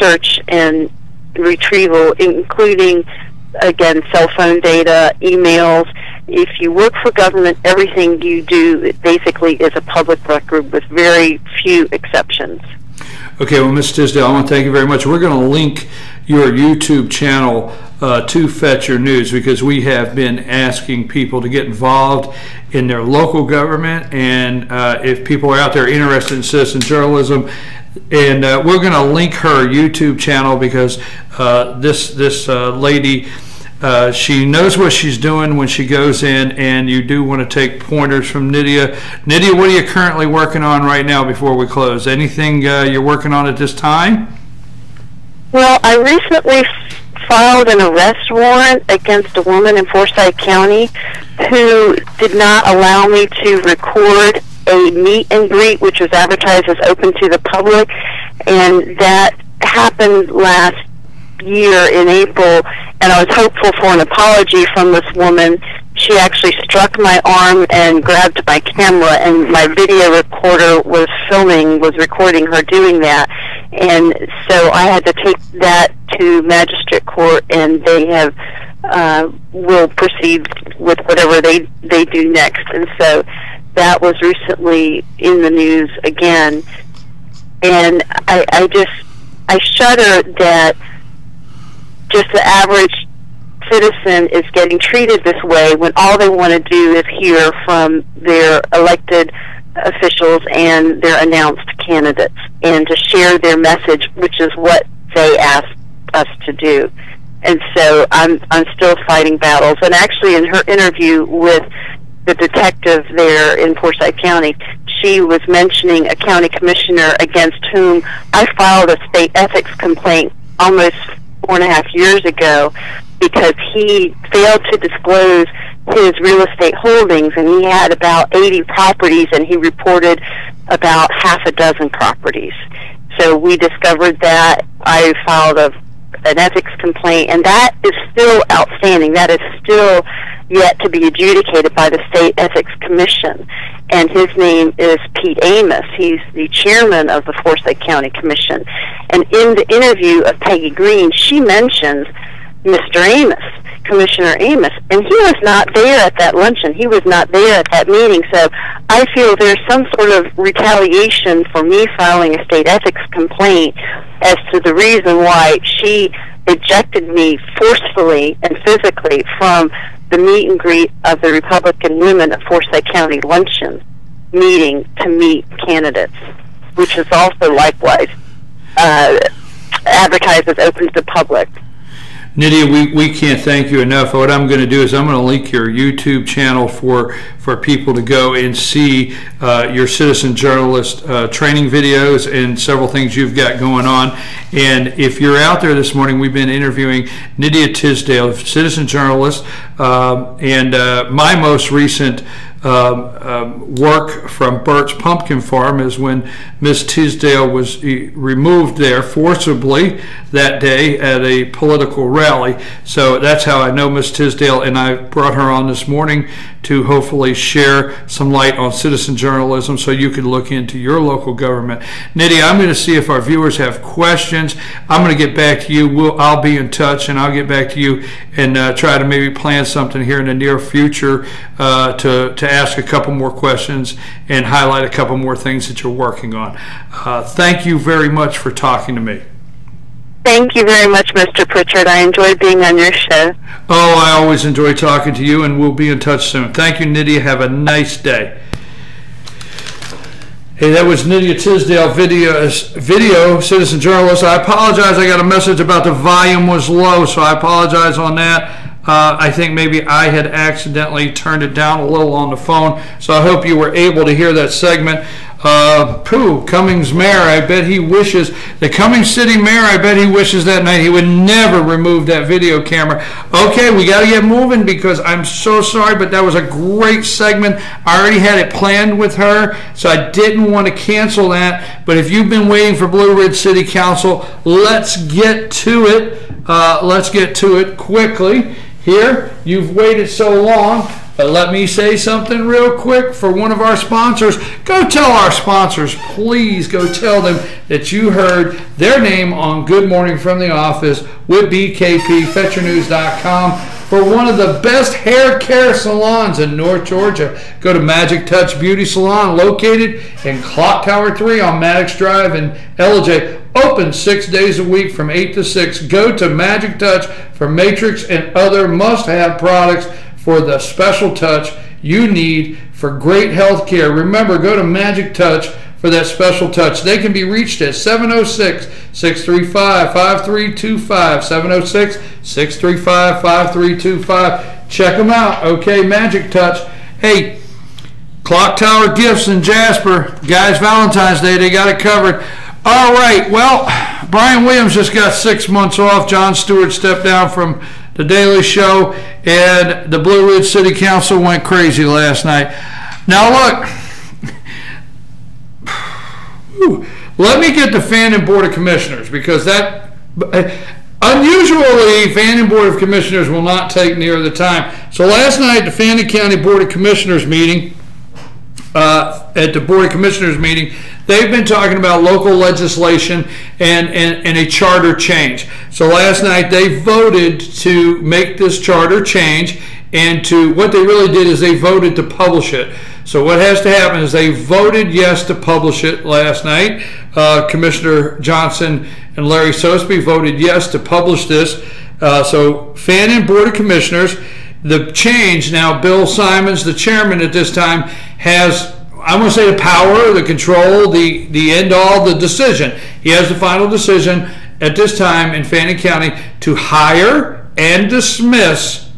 search and retrieval, including, again, cell phone data, emails. If you work for government, everything you do basically is a public record with very few exceptions. Okay, well, Ms. Tisdale, I want to thank you very much. We're going to link your YouTube channel to Fetch Your News, because we have been asking people to get involved in their local government, and if people are out there interested in citizen journalism, and we're going to link her YouTube channel, because this lady, she knows what she's doing when she goes in, and you do want to take pointers from Nydia. Nydia, what are you currently working on right now before we close? Anything you're working on at this time? Well, I recently filed an arrest warrant against a woman in Forsyth County who did not allow me to record a meet and greet, which was advertised as open to the public, and that happened last year in April, and I was hopeful for an apology from this woman. She actually struck my arm and grabbed my camera, and my video recorder was recording her doing that. And so I had to take that to magistrate court, and they will proceed with whatever they do next. And so that was recently in the news again. And I shudder that just the average citizen is getting treated this way when all they want to do is hear from their elected officials and their announced candidates, and to share their message, which is what they asked us to do. And so I'm still fighting battles. And actually, in her interview with the detective there in Forsyth County, she was mentioning a county commissioner against whom I filed a state ethics complaint almost 4.5 years ago, because he failed to disclose his real estate holdings, and he had about 80 properties, and he reported about half a dozen properties. So we discovered that. I filed an ethics complaint, and that is still outstanding. That is still yet to be adjudicated by the State Ethics Commission. And his name is Pete Amos. He's the chairman of the Forsyth County Commission. And in the interview of Peggy Green, she mentions Mr. Amos, Commissioner Amos, and he was not there at that luncheon. He was not there at that meeting. So I feel there's some sort of retaliation for me filing a state ethics complaint as to the reason why she ejected me forcefully and physically from the meet and greet of the Republican women at Forsyth County luncheon meeting to meet candidates, which is also likewise advertised as open to the public. Nydia, we can't thank you enough. What I'm going to do is I'm going to link your YouTube channel for people to go and see your citizen journalist training videos and several things you've got going on. And if you're out there this morning, we've been interviewing Nydia Tisdale, citizen journalist, and my most recent work from Burt's Pumpkin Farm is when Miss Tisdale was removed there forcibly that day at a political rally. So that's how I know Miss Tisdale, and I brought her on this morning to hopefully share some light on citizen journalism so you can look into your local government. Nydia, I'm going to see if our viewers have questions. I'm going to get back to you. I'll be in touch, and I'll get back to you and try to maybe plan something here in the near future to ask a couple more questions and highlight a couple more things that you're working on. Thank you very much for talking to me. Thank you very much, Mr. Pritchard. I enjoyed being on your show. Oh, I always enjoy talking to you, and we'll be in touch soon. Thank you, Nydia. Have a nice day. Hey, that was Nydia Tisdale, video citizen journalist. I apologize. I got a message about the volume was low, so I apologize on that. I think maybe I had accidentally turned it down a little on the phone, so I hope you were able to hear that segment. Cummings Mayor, I bet he wishes, the Cummings City Mayor, I bet he wishes that night he would never remove that video camera. Okay, we got to get moving because I'm so sorry, but that was a great segment. I already had it planned with her, so I didn't want to cancel that. But if you've been waiting for Blue Ridge City Council, let's get to it. Let's get to it quickly. Here, you've waited so long. But let me say something real quick for one of our sponsors. Go tell our sponsors, please go tell them that you heard their name on Good Morning from the Office with BKP, FetcherNews.com, for one of the best hair care salons in North Georgia. Go to Magic Touch Beauty Salon, located in Clock Tower 3 on Maddox Drive in LJ. Open 6 days a week from 8 to 6. Go to Magic Touch for Matrix and other must-have products for the special touch you need for great health care. Remember, go to Magic Touch for that special touch. They can be reached at 706-635-5325, 706-635-5325. Check them out, okay? Magic Touch. Hey, Clock Tower Gifts in Jasper. Guys, Valentine's Day, they got it covered. All right, well, Brian Williams just got 6 months off. Jon Stewart stepped down from The Daily Show, and the Blue Ridge City Council went crazy last night. Now, look, let me get to Fannin Board of Commissioners, because that, unusually, Fannin Board of Commissioners will not take near the time. So last night, the Fannin County Board of Commissioners meeting, at the Board of Commissioners meeting, they've been talking about local legislation and a charter change. So last night they voted to make this charter change, and what they really did is they voted to publish it. So what has to happen is they voted yes to publish it last night. Commissioner Johnson and Larry Sosby voted yes to publish this. So Fannin Board of Commissioners, the change now, Bill Simons, the chairman at this time, has, I want to say, the power, the control, the end all, the decision. He has the final decision at this time in Fannin County to hire and dismiss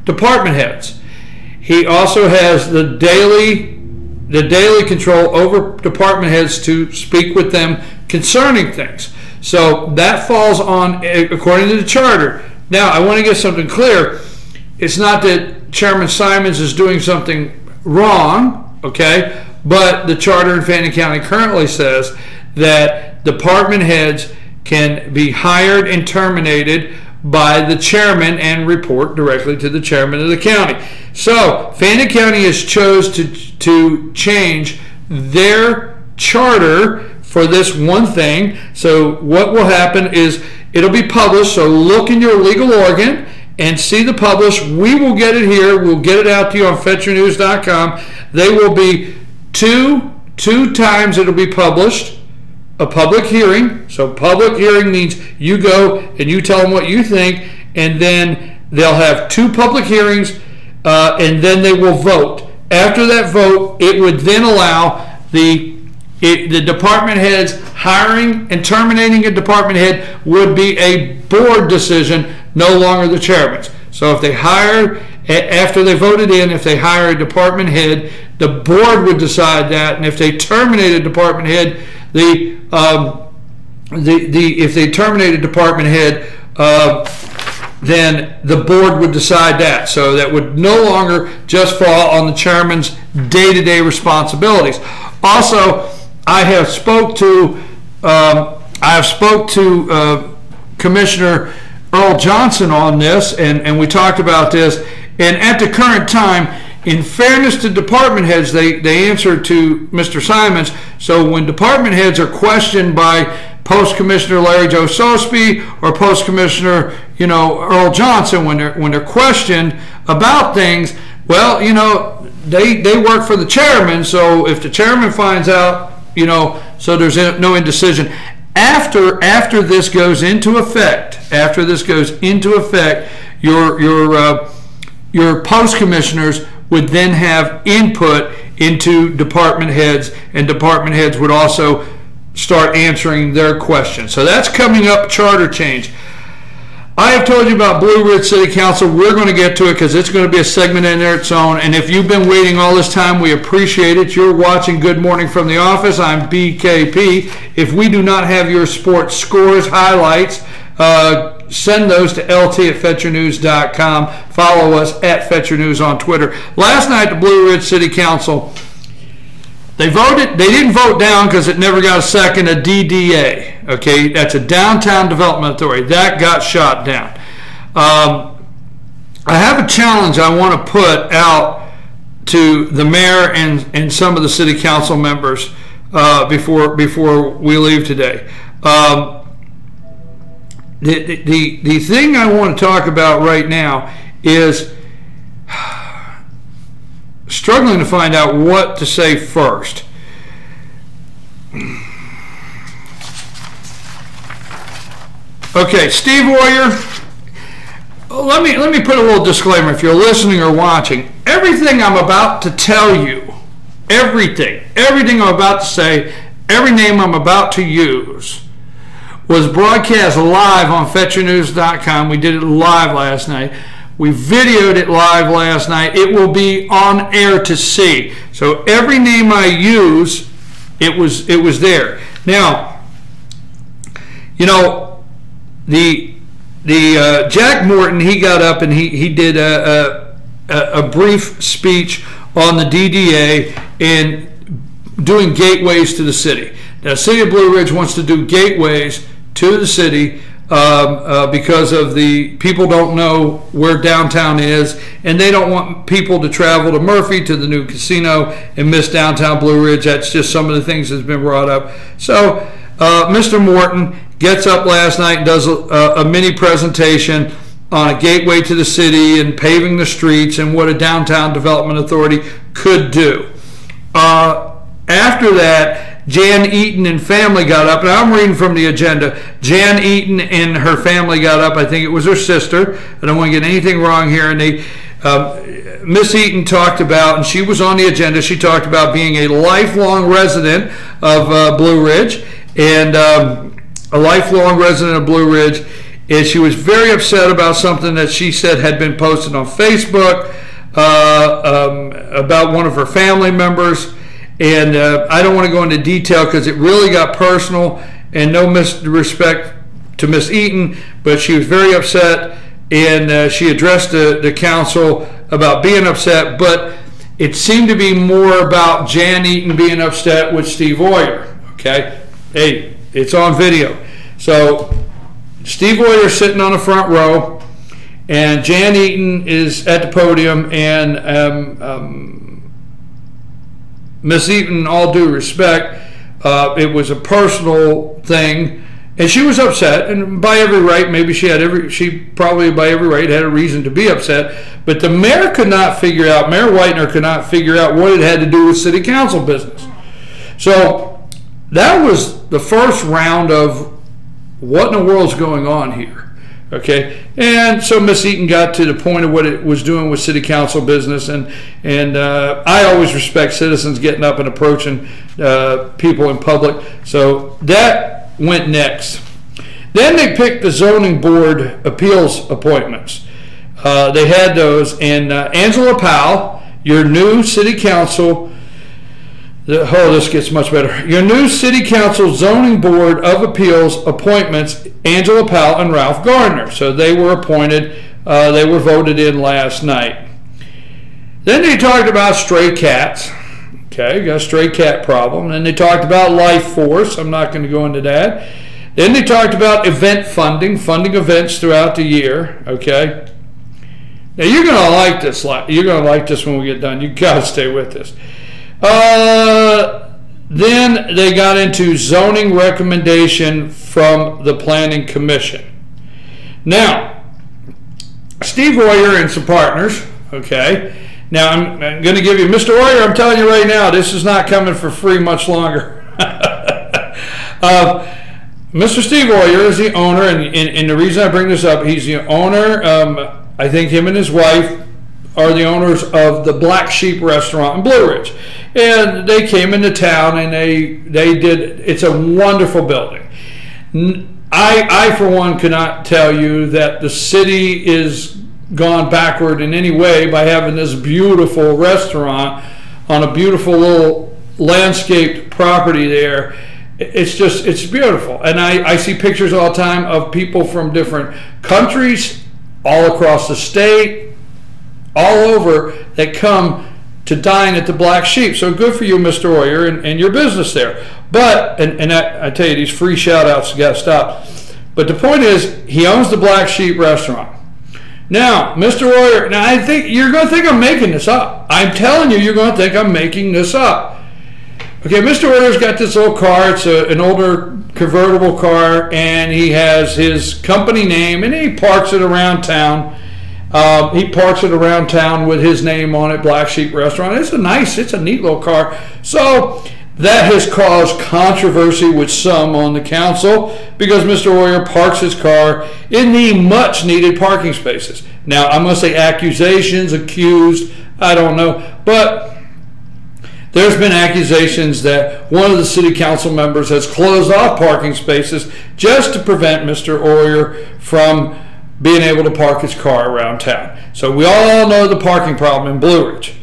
department heads. He also has the daily control over department heads to speak with them concerning things. So that falls on, according to the charter. Now, I want to get something clear. It's not that Chairman Simons is doing something wrong, okay? But the charter in Fannin County currently says that department heads can be hired and terminated by the chairman and report directly to the chairman of the county. So Fannin County has chose to change their charter for this one thing. So what will happen is it'll be published. So look in your legal organ and see the publish. We will get it here. We'll get it out to you on FetcherNews.com. They will be two times it'll be published. A public hearing. So public hearing means you go and you tell them what you think, and then they'll have 2 public hearings, and then they will vote. After that vote, it would then allow the department heads hiring and terminating a department head would be a board decision, no longer the chairman's. So if they hire, after they voted in, if they hire a department head, the board would decide that, and if they terminate a department head, if they terminate a department head, then the board would decide that. So that would no longer just fall on the chairman's day-to-day responsibilities. Also, I have spoke to Commissioner Earl Johnson on this, and we talked about this. And at the current time, in fairness to department heads, they answer to Mr. Simons. So when department heads are questioned by Post Commissioner Larry Joe Sosby or Post Commissioner, Earl Johnson, when they're questioned about things, well, they work for the chairman. So if the chairman finds out, so there's no indecision. After this goes into effect, your post commissioners would then have input into department heads, and department heads would also start answering their questions. So that's coming up, charter change. I have told you about Blue Ridge City Council. We're going to get to it because it's going to be a segment in its own. And if you've been waiting all this time, we appreciate it. You're watching Good Morning from the Office. I'm BKP. If we do not have your sports scores, highlights, send those to lt@FetcherNews.com. Follow us at Fetcher News on Twitter. Last night, the Blue Ridge City Council, they didn't vote down because it never got a second, a DDA. Okay, that's a Downtown Development Authority. That got shot down. I have a a challenge I want to put out to the mayor and some of the city council members before we leave today. The thing I want to talk about right now is struggling to find out what to say first. Okay, Steve Oyer, let me put a little disclaimer if you're listening or watching. Everything I'm about to tell you, everything I'm about to say, every name I'm about to use was broadcast live on FetcherNews.com. We did it live last night. We videoed it live last night. It will be on air to see. So every name I use, it was there. Now, you know, the Jack Morton, he got up and he did a brief speech on the DDA and doing gateways to the city. Now, the city of Blue Ridge wants to do gateways to the city because of the people don't know where downtown is, and they don't want people to travel to Murphy to the new casino and miss downtown Blue Ridge. That's just some of the things that's been brought up. So Mr. Morton gets up last night and does a mini presentation on a gateway to the city and paving the streets and what a downtown development authority could do. After that, Jan Eaton and family got up, and I'm reading from the agenda. Jan Eaton and her family got up. I think it was her sister. I don't want to get anything wrong here. And Miss Eaton talked about, and she was on the agenda, she talked about being a lifelong resident of Blue Ridge, and a lifelong resident of Blue Ridge, and she was very upset about something that she said had been posted on Facebook about one of her family members. And I don't want to go into detail because it really got personal, and no disrespect to Miss Eaton, but she was very upset, and she addressed the council about being upset, but it seemed to be more about Jan Eaton being upset with Steve Oyer. Okay? Hey, it's on video. So Steve Oyer is sitting on the front row, and Jan Eaton is at the podium, and Miss Eaton, all due respect, it was a personal thing, and she was upset, and by every right, maybe she probably by every right had a reason to be upset, but the mayor could not figure out, Mayor Whitener could not figure out what it had to do with city council business. So that was the first round of what in the world's going on here. Okay, and so Miss Eaton got to the point of what it was doing with city council business, and I always respect citizens getting up and approaching people in public. So that went next. Then they picked the zoning board appeals appointments. They had those, and Angela Powell, your new city council. This gets much better. Your new City Council Zoning Board of Appeals appointments, Angela Powell and Ralph Gardner. So they were appointed, they were voted in last night. Then they talked about stray cats. Okay, got a stray cat problem. Then they talked about Life Force. I'm not going to go into that. Then they talked about event funding events throughout the year. Okay. Now you're going to like this. You're going to like this when we get done. You got to stay with this. Then they got into zoning recommendation from the Planning Commission. Now, Steve Oyer and some partners, okay. Now, I'm going to give you, Mr. Oyer, I'm telling you right now, this is not coming for free much longer. Mr. Steve Oyer is the owner, and the reason I bring this up, he's the owner, I think him and his wife are the owners of the Black Sheep Restaurant in Blue Ridge. And they came into town, and they did, it's a wonderful building. I, for one, cannot tell you that the city is gone backward in any way by having this beautiful restaurant on a beautiful little landscaped property there. It's beautiful. And I see pictures all the time of people from different countries, all across the state, all over, that come to dine at the Black Sheep. So good for you, Mr. Oyer, and your business there. But, and I tell you, these free shout-outs got to stop. But the point is, he owns the Black Sheep restaurant. Now, Mr. Royer, now I think you're going to think I'm making this up. I'm telling you, you're going to think I'm making this up. Okay, Mr. Royer's got this little car. It's an older convertible car, and he has his company name, and he parks it around town. He parks it around town with his name on it, Black Sheep Restaurant. It's a neat little car. So that has caused controversy with some on the council because Mr. Royer parks his car in the much needed parking spaces. Now, I'm going to say accusations, accused, I don't know, but there's been accusations that one of the city council members has closed off parking spaces just to prevent Mr. Royer from being able to park his car around town. So we all know the parking problem in Blue Ridge.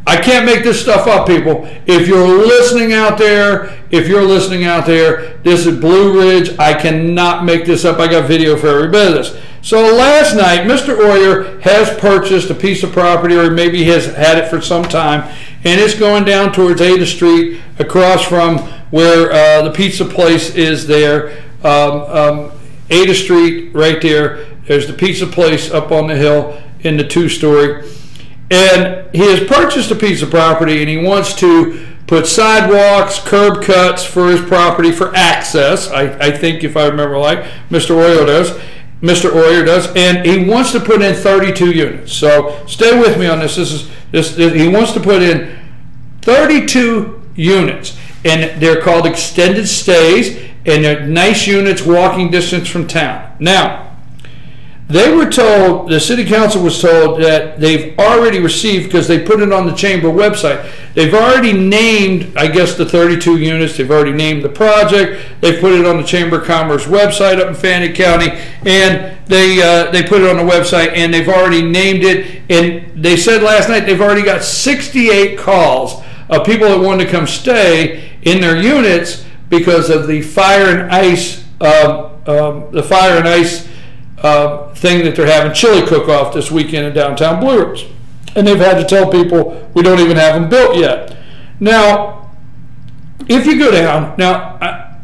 I can't make this stuff up, people. If you're listening out there, this is Blue Ridge. I cannot make this up. I got video for every bit of this. So last night, Mr. Royer has purchased a piece of property, or maybe he has had it for some time, and it's going down towards Ada Street, across from where the pizza place is there. Ada Street, right there. There's the pizza place up on the hill in the 2-story. And he has purchased a piece of property, and he wants to put sidewalks, curb cuts for his property for access. I think, if I remember right, Mr. Royer does, and he wants to put in 32 units. So stay with me on this. He wants to put in 32 units, and they're called extended stays, and they're nice units, walking distance from town. Now, they were told, the city council was told, that they've already received, because they put it on the chamber website, they've already named, I guess, the 32 units, they've already named the project, they put it on the Chamber of Commerce website up in Fannin County, and they put it on the website, and they've already named it, and they said last night they've already got 68 calls of people that wanted to come stay in their units because of the fire and ice, thing that they're having, chili cook-off this weekend in downtown Blue Ridge. And they've had to tell people we don't even have them built yet. Now, if you go down, now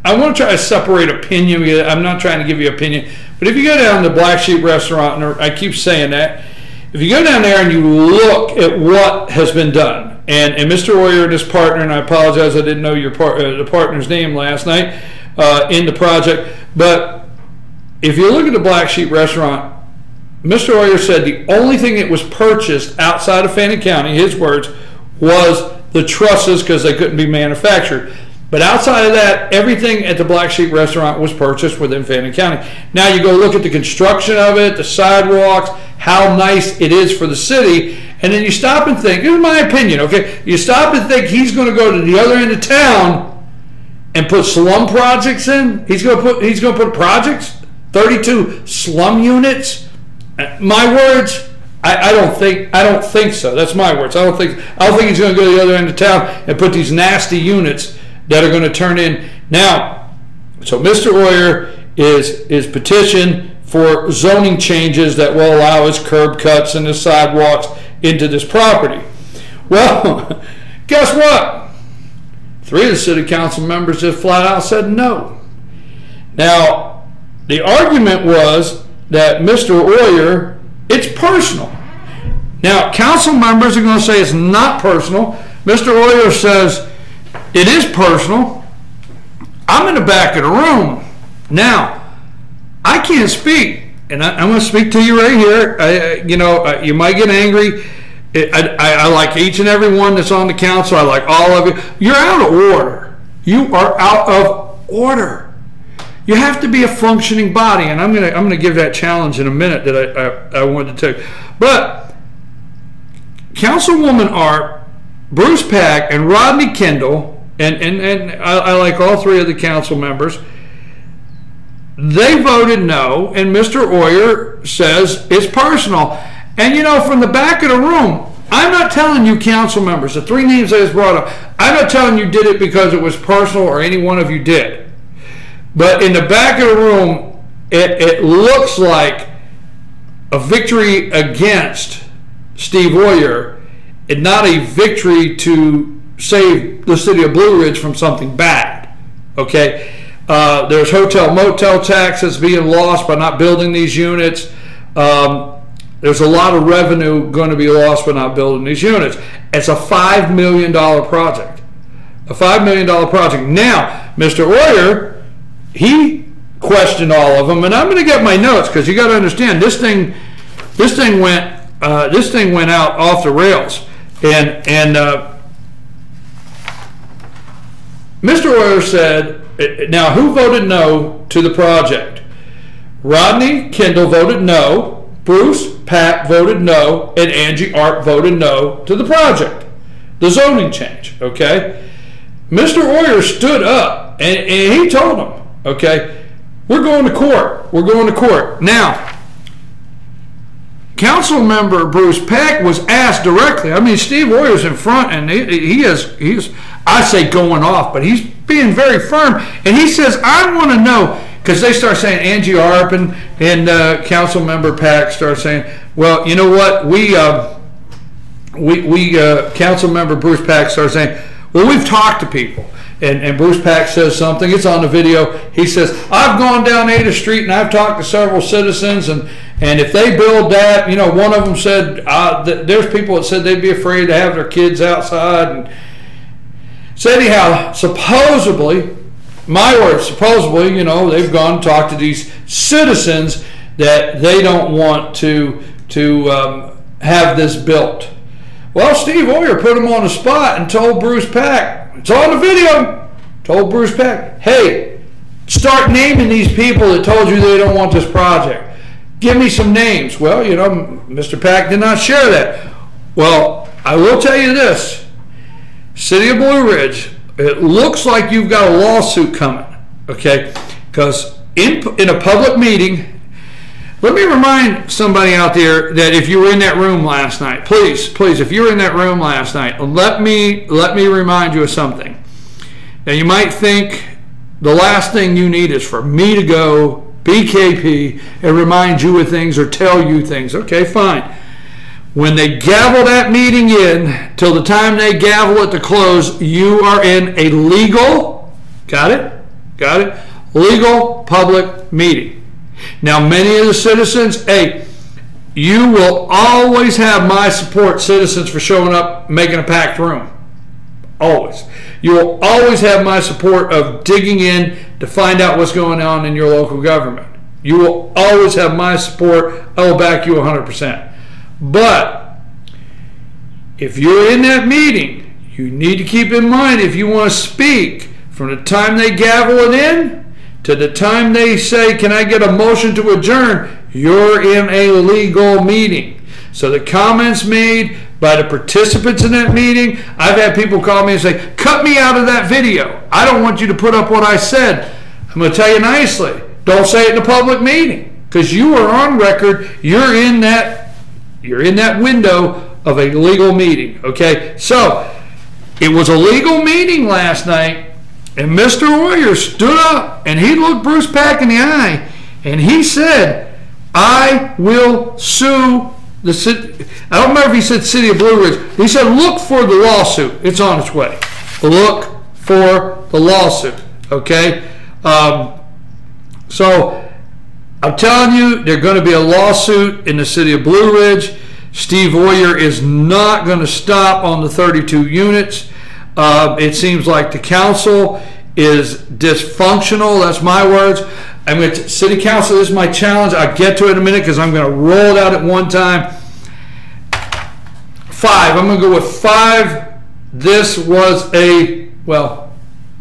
I want to try to separate opinion. I'm not trying to give you opinion, but if you go down to the Black Sheep Restaurant, and I keep saying that, if you go down there and you look at what has been done, and Mr. Royer and his partner, and I apologize, I didn't know your the partner's name last night in the project, but if you look at the Black Sheep Restaurant, Mr. Royer said the only thing that was purchased outside of Fannin County, his words, was the trusses because they couldn't be manufactured. But outside of that, everything at the Black Sheep Restaurant was purchased within Fannin County. Now you go look at the construction of it, the sidewalks, how nice it is for the city, and then you stop and think, this is my opinion, okay? You stop and think he's going to go to the other end of town and put slum projects in? He's going to put projects? 32 slum units? My words, I don't think so. That's my words. I don't think he's going to go to the other end of town and put these nasty units that are going to turn in. Now, so Mr. Royer is petitioned for zoning changes that will allow his curb cuts and his sidewalks into this property. Well, guess what? 3 of the city council members just flat out said no. Now, the argument was that Mr. Royer, it's personal. Now, council members are going to say it's not personal. Mr. Royer says it is personal. I'm in the back of the room. Now, I can't speak, and I'm going to speak to you right here. You might get angry. I like each and every one that's on the council. I like all of you. You're out of order. You are out of order. You have to be a functioning body, and I'm gonna give that challenge in a minute that I wanted to take. But Councilwoman Art, Bruce Pack, and Rodney Kendall, and I like all 3 of the council members, they voted no, and Mr. Royer says it's personal. And from the back of the room, I'm not telling you council members, the 3 names I just brought up, I'm not telling you did it because it was personal or any one of you did. But in the back of the room, it looks like a victory against Steve Royer and not a victory to save the city of Blue Ridge from something bad. Okay? There's hotel motel taxes being lost by not building these units. there's a lot of revenue going to be lost by not building these units. It's a $5 million project. A $5 million project. Now, Mr. Oyer, he questioned all of them, and I'm going to get my notes because you got to understand this thing went out off the rails, and Mr. Oyer said, now who voted no to the project? Rodney Kendall voted no. Bruce Pack voted no, and Angie Arp voted no to the project, the zoning change, okay? Mr. Oyer stood up, and he told them, okay, we're going to court. We're going to court. Now, Council Member Bruce Pack was asked directly. I mean, Steve Oyer's in front, and he is, I say going off, but he's being very firm, and he says, I want to know, because they start saying, Angie Arp and Council Member Pack start saying, well, you know what, Council Member Bruce Pack starts saying, well, we've talked to people. And Bruce Pack says something, it's on the video, he says, I've gone down Ada Street and I've talked to several citizens, and if they build that, you know, one of them said, there's people that said they'd be afraid to have their kids outside. And so anyhow, supposedly, my word, supposedly, you know, they've gone and talked to these citizens that they don't want to have this built. Well, Steve Oyer put him on the spot and told Bruce Pack, it's on the video, told Bruce Pack, hey, start naming these people that told you they don't want this project. Give me some names. Well, you know, Mr. Pack did not share that. Well, I will tell you this, City of Blue Ridge, it looks like you've got a lawsuit coming, okay? Because in a public meeting, let me remind somebody out there that if you were in that room last night, please, if you were in that room last night, let me remind you of something. Now, you might think the last thing you need is for me to go BKP and remind you of things or tell you things. Okay, fine. When they gavel that meeting in, till the time they gavel it to close, you are in a legal, got it? Legal public meeting. Now, many of the citizens, hey, you will always have my support, citizens, for showing up, making a packed room. Always. You will always have my support of digging in to find out what's going on in your local government. You will always have my support. I will back you 100%. But if you're in that meeting, you need to keep in mind, if you want to speak, from the time they gavel it in to the time they say, can I get a motion to adjourn, you're in a legal meeting. So the comments made by the participants in that meeting, I've had people call me and say, cut me out of that video. I don't want you to put up what I said. I'm going to tell you nicely, don't say it in a public meeting, because you are on record, you're in that window of a legal meeting, okay? So, it was a legal meeting last night, and Mr. Oyer stood up, and he looked Bruce Pack in the eye, and he said, I will sue the city. I don't remember if he said City of Blue Ridge. He said, look for the lawsuit. It's on its way. Look for the lawsuit, okay? So, I'm telling you, there's going to be a lawsuit in the City of Blue Ridge. Steve Oyer is not going to stop on the 32 units. It seems like the council is dysfunctional. That's my words. I'm going to City Council. This is my challenge. I'll get to it in a minute because I'm going to roll it out at one time. 5. I'm going to go with 5. This was a, well,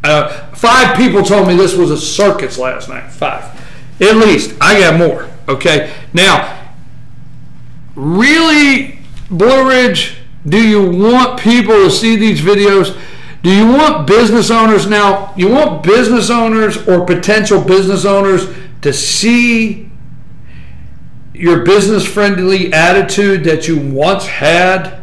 5 people told me this was a circus last night. 5. At least. I got more. Okay. Now, really, Blue Ridge, do you want people to see these videos? Do you want business owners now? You want business owners or potential business owners to see your business-friendly attitude that you once had?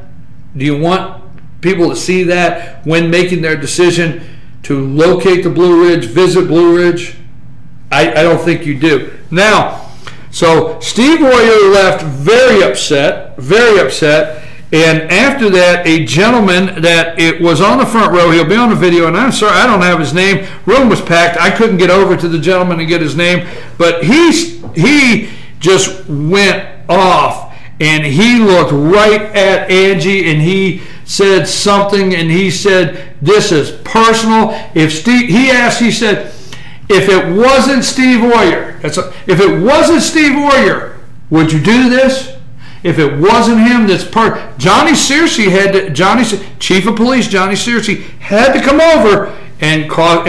Do you want people to see that when making their decision to locate the Blue Ridge, visit Blue Ridge? I don't think you do. Now, so Steve Oyer left very upset, and after that, a gentleman that it was on the front row, he'll be on the video, and I'm sorry, I don't have his name. Room was packed. I couldn't get over to the gentleman and get his name, but he just went off and he looked right at Angie, and he said something, and he said, "This is personal." If Steve, he said, "If it wasn't Steve Oyer, if it wasn't Steve Oyer, would you do this? If it wasn't him, Johnny Searcy Chief of Police Johnny Searcy had to come over and tell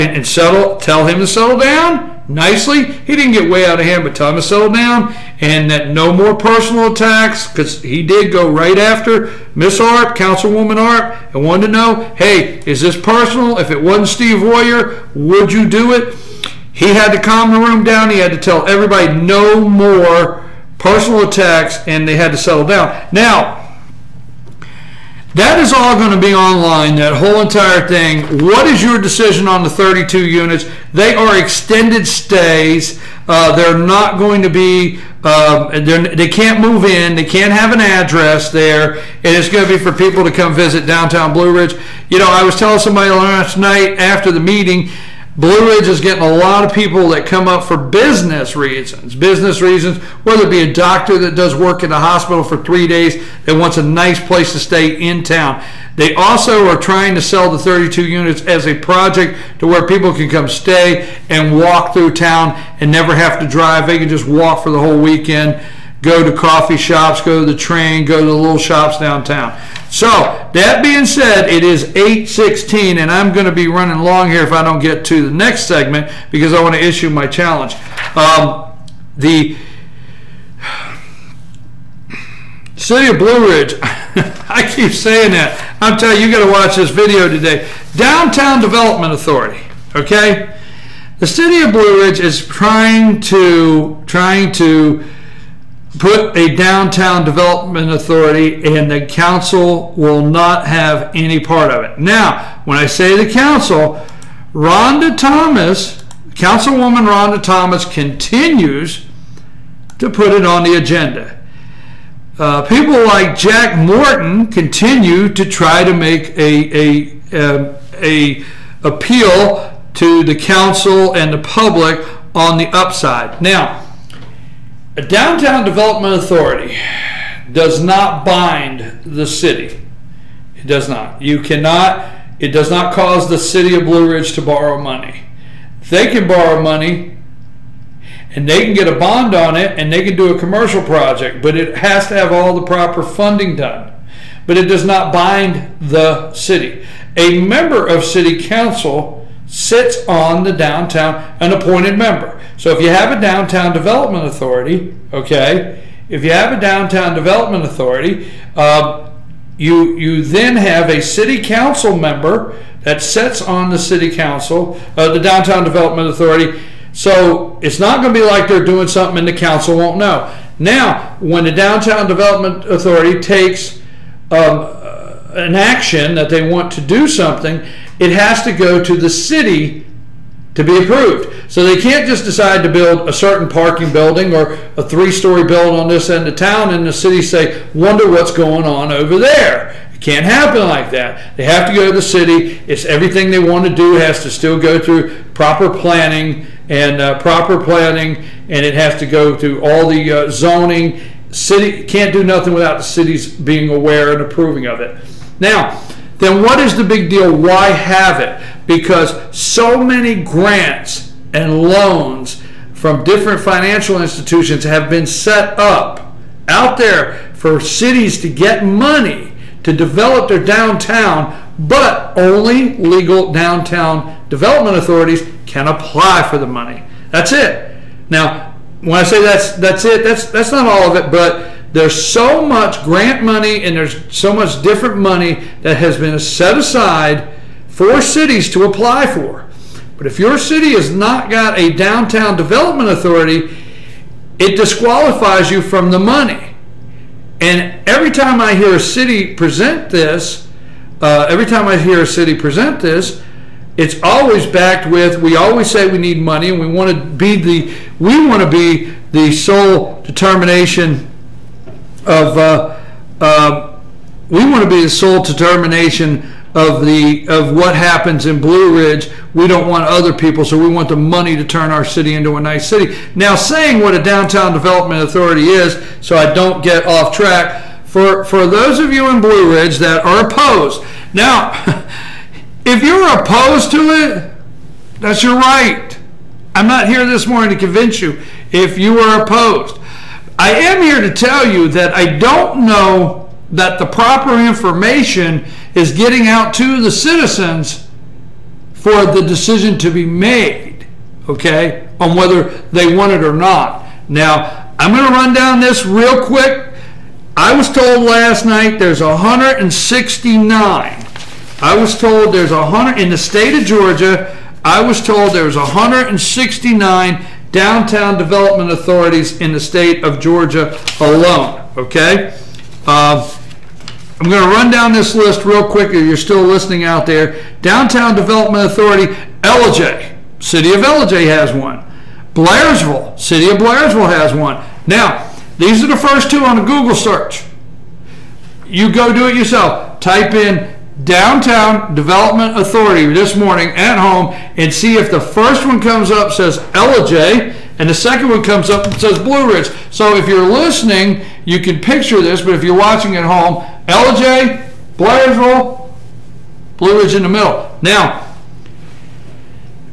him to settle down nicely. He didn't get way out of hand, but tell him to settle down, and that no more personal attacks, because he did go right after Miss Arp, Councilwoman Arp, and wanted to know, hey, is this personal? If it wasn't Steve Oyer, would you do it? He had to calm the room down. He had to tell everybody no more personal attacks, and they had to settle down. Now, that is all going to be online, that whole entire thing. What is your decision on the 32 units? They are extended stays. They're not going to be, they can't move in. They can't have an address there. And it's going to be for people to come visit downtown Blue Ridge. You know, I was telling somebody last night after the meeting, Blue Ridge is getting a lot of people that come up for business reasons, whether it be a doctor that does work in a hospital for 3 days that wants a nice place to stay in town. They also are trying to sell the 32 units as a project to where people can come stay and walk through town and never have to drive. They can just walk for the whole weekend, go to coffee shops, go to the train, go to the little shops downtown. So, that being said, it is 8:16, and I'm going to be running long here if I don't get to the next segment, because I want to issue my challenge. The City of Blue Ridge, I keep saying that. I'm telling you, you got to watch this video today. Downtown Development Authority, okay? The City of Blue Ridge is trying to put a downtown development authority, and the council will not have any part of it. Now, when I say the council, Councilwoman Rhonda Thomas continues to put it on the agenda. People like Jack Morton continue to try to make a appeal to the council and the public on the upside. Now, a downtown development authority does not bind the city. It does not. It does not cause the City of Blue Ridge to borrow money. They can borrow money, and they can get a bond on it, and they can do a commercial project, but it has to have all the proper funding done. But it does not bind the city. A member of City Council sits on the downtown, an appointed member. So if you have a downtown development authority, okay, you then have a City Council member that sits on the City Council, the Downtown Development Authority. So it's not going to be like they're doing something and the council won't know. Now, when the Downtown Development Authority takes an action that they want to do something, it has to go to the city to be approved. So they can't just decide to build a certain parking building or a 3-story building on this end of town and the city say, wonder what's going on over there. It can't happen like that. They have to go to the city. It's everything they want to do has to still go through proper planning, and it has to go through all the zoning. City can't do nothing without the cities being aware and approving of it. Now, then what is the big deal? Why have it? Because so many grants and loans from different financial institutions have been set up out there for cities to get money to develop their downtown, but only legal downtown development authorities can apply for the money. That's it. Now, when I say that's it, that's not all of it, but there's so much grant money and there's so much different money that has been set aside for cities to apply for. But if your city has not got a downtown development authority, it disqualifies you from the money. And every time I hear a city present this, it's always backed with, we always say we need money and we want to be the sole determination of of what happens in Blue Ridge. We don't want other people, so we want the money to turn our city into a nice city. Now, saying what a downtown development authority is, so I don't get off track, for those of you in Blue Ridge that are opposed. Now, if you're opposed to it, that's your right. I'm not here this morning to convince you if you are opposed. I am here to tell you that I don't know that the proper information is getting out to the citizens for the decision to be made, okay, on whether they want it or not. Now, I'm going to run down this real quick. I was told last night there's 169. I was told there's 100 in the state of Georgia. I was told there's 169 downtown development authorities in the state of Georgia alone, okay? I'm going to run down this list real quick if you're still listening out there. Downtown Development Authority, Ellijay. City of Ellijay has one. Blairsville, City of Blairsville has one. Now, these are the first two on a Google search. You go do it yourself. Type in Downtown Development Authority this morning at home and see if the first one comes up says Ellijay and the second one comes up and says Blue Ridge. So if you're listening, you can picture this, but if you're watching at home, Ellijay, Blairsville, Blue Ridge in the middle. Now,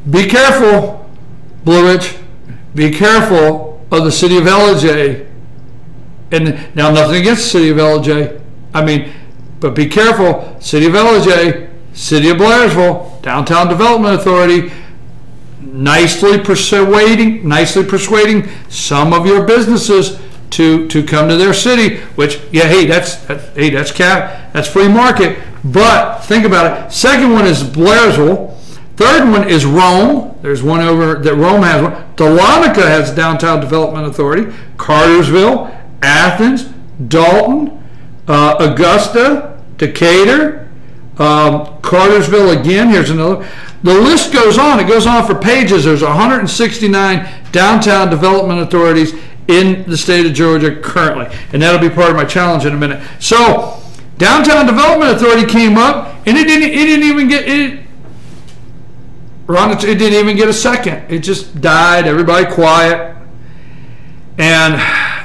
be careful, Blue Ridge. Be careful of the city of Ellijay. And now, nothing against the city of Ellijay. But be careful, City of Ellijay, City of Blairsville, Downtown Development Authority, nicely persuading some of your businesses to come to their city. Which, yeah, hey, that's free market. But think about it. Second one is Blairsville. Third one is Rome. There's one over that Rome has one. Dahlonega has Downtown Development Authority. Cartersville, Athens, Dalton, Augusta, Decatur, Cartersville again. Here's another. The list goes on. It goes on for pages. There's 169 downtown development authorities in the state of Georgia currently, and that'll be part of my challenge in a minute. So, Downtown Development Authority came up, and it didn't even get a second. It just died. Everybody quiet. And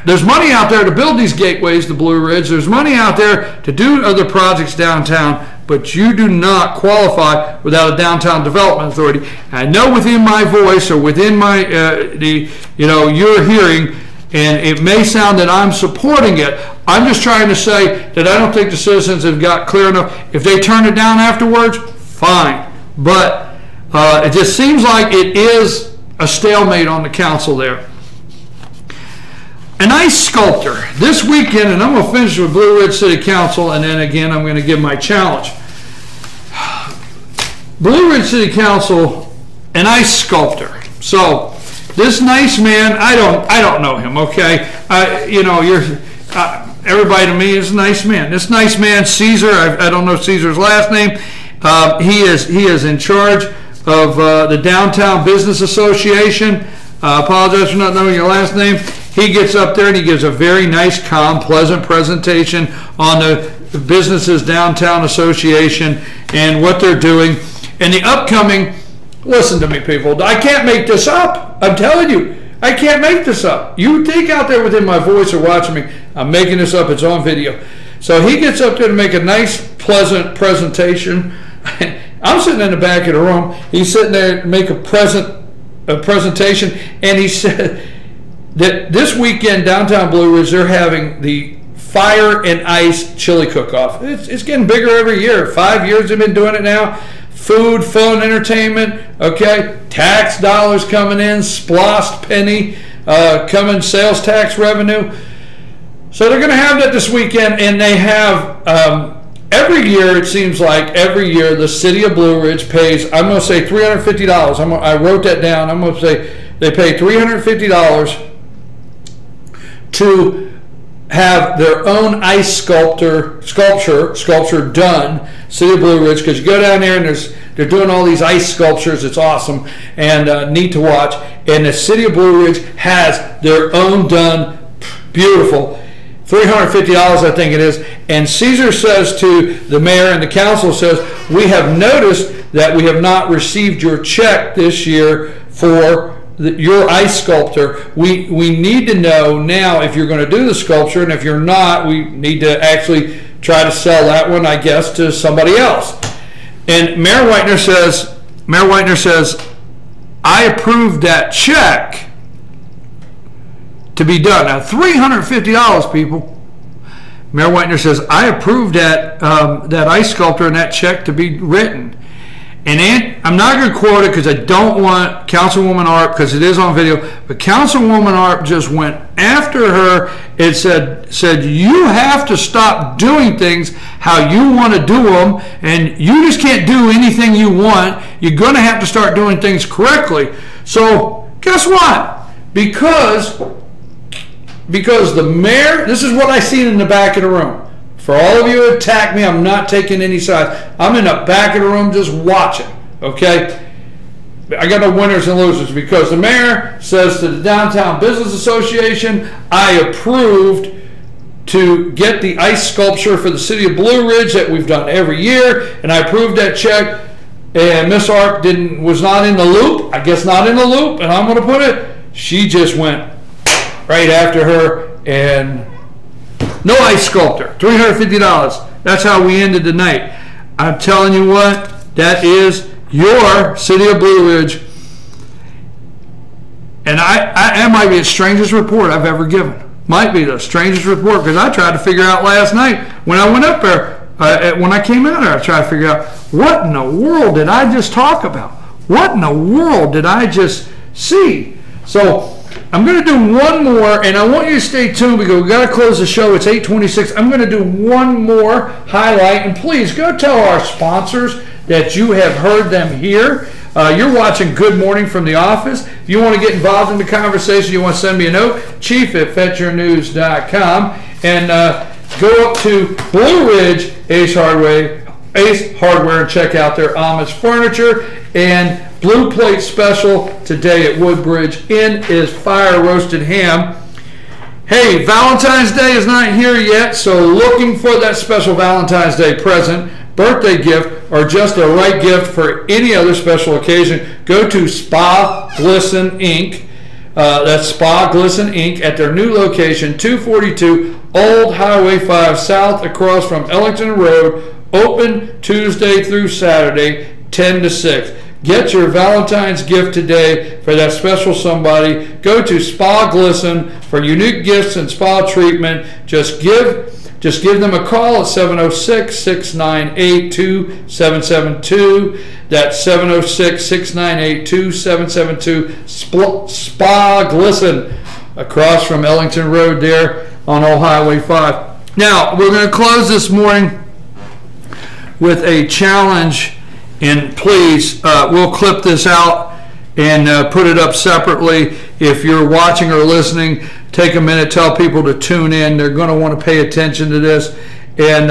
there's money out there to build these gateways to Blue Ridge. There's money out there to do other projects downtown, but you do not qualify without a downtown development authority. I know within my voice or within my you're hearing, and it may sound that I'm supporting it. I'm just trying to say that I don't think the citizens have got clear enough. If they turn it down afterwards, fine. But it just seems like it is a stalemate on the council there. An ice sculptor this weekend, and I'm going to finish with Blue Ridge City Council, and then again I'm going to give my challenge. Blue Ridge City Council, an ice sculptor. So this nice man, I don't know him. Okay, everybody to me is a nice man. This nice man, Caesar. I don't know Caesar's last name. He is in charge of the Downtown Business Association. I apologize for not knowing your last name. He gets up there and he gives a very nice, calm, pleasant presentation on the Businesses Downtown Association and what they're doing. And the upcoming, listen to me, people, I can't make this up. I'm telling you, I can't make this up. You think out there within my voice or watching me, I'm making this up, it's on video. So he gets up there to make a nice, pleasant presentation. I'm sitting in the back of the room. He's sitting there to make a presentation, and he said that this weekend, downtown Blue Ridge, they're having the Fire and Ice Chili Cook-Off. It's getting bigger every year. 5 years they've been doing it now. Food, fun, entertainment, okay? Tax dollars coming in, splost penny, coming, sales tax revenue. So they're going to have that this weekend, and they have, every year, it seems like, every year, the city of Blue Ridge pays, I'm going to say $350. I wrote that down. I'm going to say they pay $350 to have their own ice sculpture done, City of Blue Ridge, because you go down there and they're doing all these ice sculptures. It's awesome and neat to watch. And the City of Blue Ridge has their own done, beautiful, $350, I think it is. And Caesar says to the mayor and the council says, we have noticed that we have not received your check this year for your ice sculptor. We need to know now if you're going to do the sculpture, and if you're not, we need to actually try to sell that one, I guess, to somebody else. And Mayor Whitener says, I approved that check to be done. Now, $350, people. Mayor Whitener says, I approved that ice sculptor and that check to be written. And I'm not going to quote it because I don't want Councilwoman Arp, because it is on video, but Councilwoman Arp just went after her and said you have to stop doing things how you want to do them, and you just can't do anything you want. You're going to have to start doing things correctly. So guess what? Because the mayor, this is what I seen in the back of the room. For all of you who attack me, I'm not taking any sides. I'm in the back of the room just watching, okay? I got no winners and losers, because the mayor says to the Downtown Business Association, I approved to get the ice sculpture for the city of Blue Ridge that we've done every year, and I approved that check, and Miss Arp was not in the loop, I guess not in the loop, and I'm going to put it, she just went right after her, and no ice sculptor, $350. That's how we ended the night. I'm telling you what, that is your city of Blue Ridge. And that might be the strangest report I've ever given. Might be the strangest report, because I tried to figure out last night when I went up there, when I came out there, I tried to figure out what in the world did I just talk about? What in the world did I just see? So I'm going to do one more, and I want you to stay tuned because we've got to close the show. It's 8:26. I'm going to do one more highlight, and please go tell our sponsors that you have heard them here. You're watching Good Morning from the Office. If you want to get involved in the conversation, you want to send me a note, chief@fetchernews.com, and go up to Blue Ridge Ace Hardware, and check out their Amish furniture. And Blue Plate special today at Woodbridge Inn is fire roasted ham. Hey, Valentine's Day is not here yet, so looking for that special Valentine's Day present, birthday gift, or just a right gift for any other special occasion, go to Spa Glisten Inc. That's Spa Glisten Inc. at their new location, 242 Old Highway 5 South, across from Ellington Road, open Tuesday through Saturday, 10 to 6. Get your Valentine's gift today for that special somebody. Go to Spa Glisten for unique gifts and spa treatment. Just give them a call at 706-698-2772. That's 706-698-2772. Spa Glisten, across from Ellington Road there on Old Highway 5. Now, we're going to close this morning with a challenge. And please, we'll clip this out and put it up separately. If you're watching or listening, take a minute, tell people to tune in. They're going to want to pay attention to this. And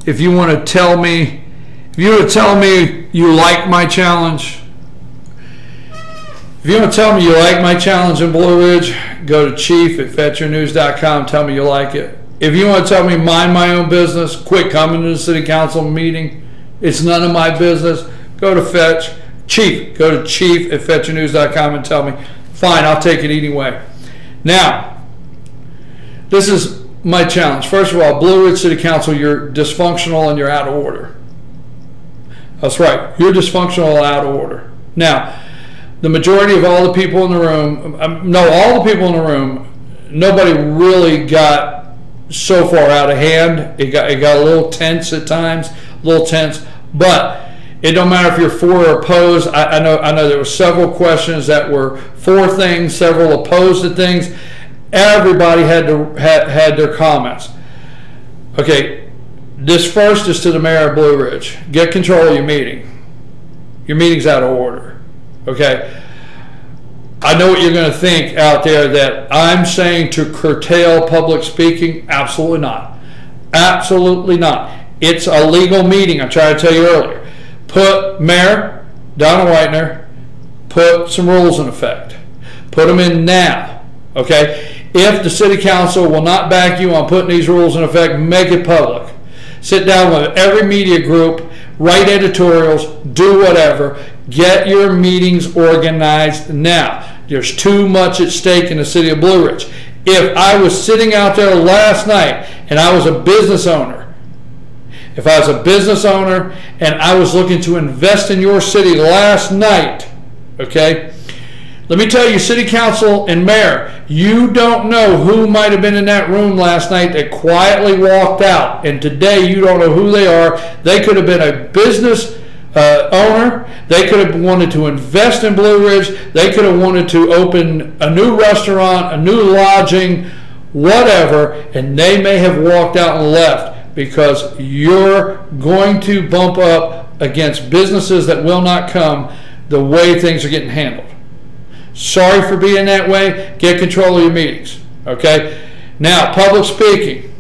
if you want to tell me, you like my challenge, if you want to tell me you like my challenge in Blue Ridge, go to chief@fetchernews.com. Tell me you like it. If you want to tell me mind my own business, quit coming to the city council meeting, it's none of my business, go to chief@fetchernews.com and tell me, fine, I'll take it anyway. Now, this is my challenge. First of all, Blue Ridge City Council, you're dysfunctional and you're out of order. That's right, you're dysfunctional and out of order. Now, the majority of all the people in the room, all the people in the room, nobody really got so far out of hand. It got a little tense at times, but it don't matter if you're for or opposed. I know there were several questions that were for things, several opposed to things. Everybody had their comments. Okay, this first is to the mayor of Blue Ridge. Get control of your meeting. Your meeting's out of order. Okay. I know what you're going to think out there, that I'm saying to curtail public speaking. Absolutely not. Absolutely not. It's a legal meeting. I tried to tell you earlier. Put Mayor Donna Whitener, put some rules in effect. Put them in now. Okay? If the city council will not back you on putting these rules in effect, make it public. Sit down with every media group, write editorials, do whatever. Get your meetings organized now. There's too much at stake in the city of Blue Ridge. If I was sitting out there last night and I was a business owner, and I was looking to invest in your city last night, okay, let me tell you, city council and mayor, you don't know who might have been in that room last night that quietly walked out, and today you don't know who they are. They could have been a business owner. They could have wanted to invest in Blue Ridge. They could have wanted to open a new restaurant, a new lodging, whatever, and they may have walked out and left because you're going to bump up against businesses that will not come the way things are getting handled. Sorry for being that way. Get control of your meetings, okay? Now, public speaking.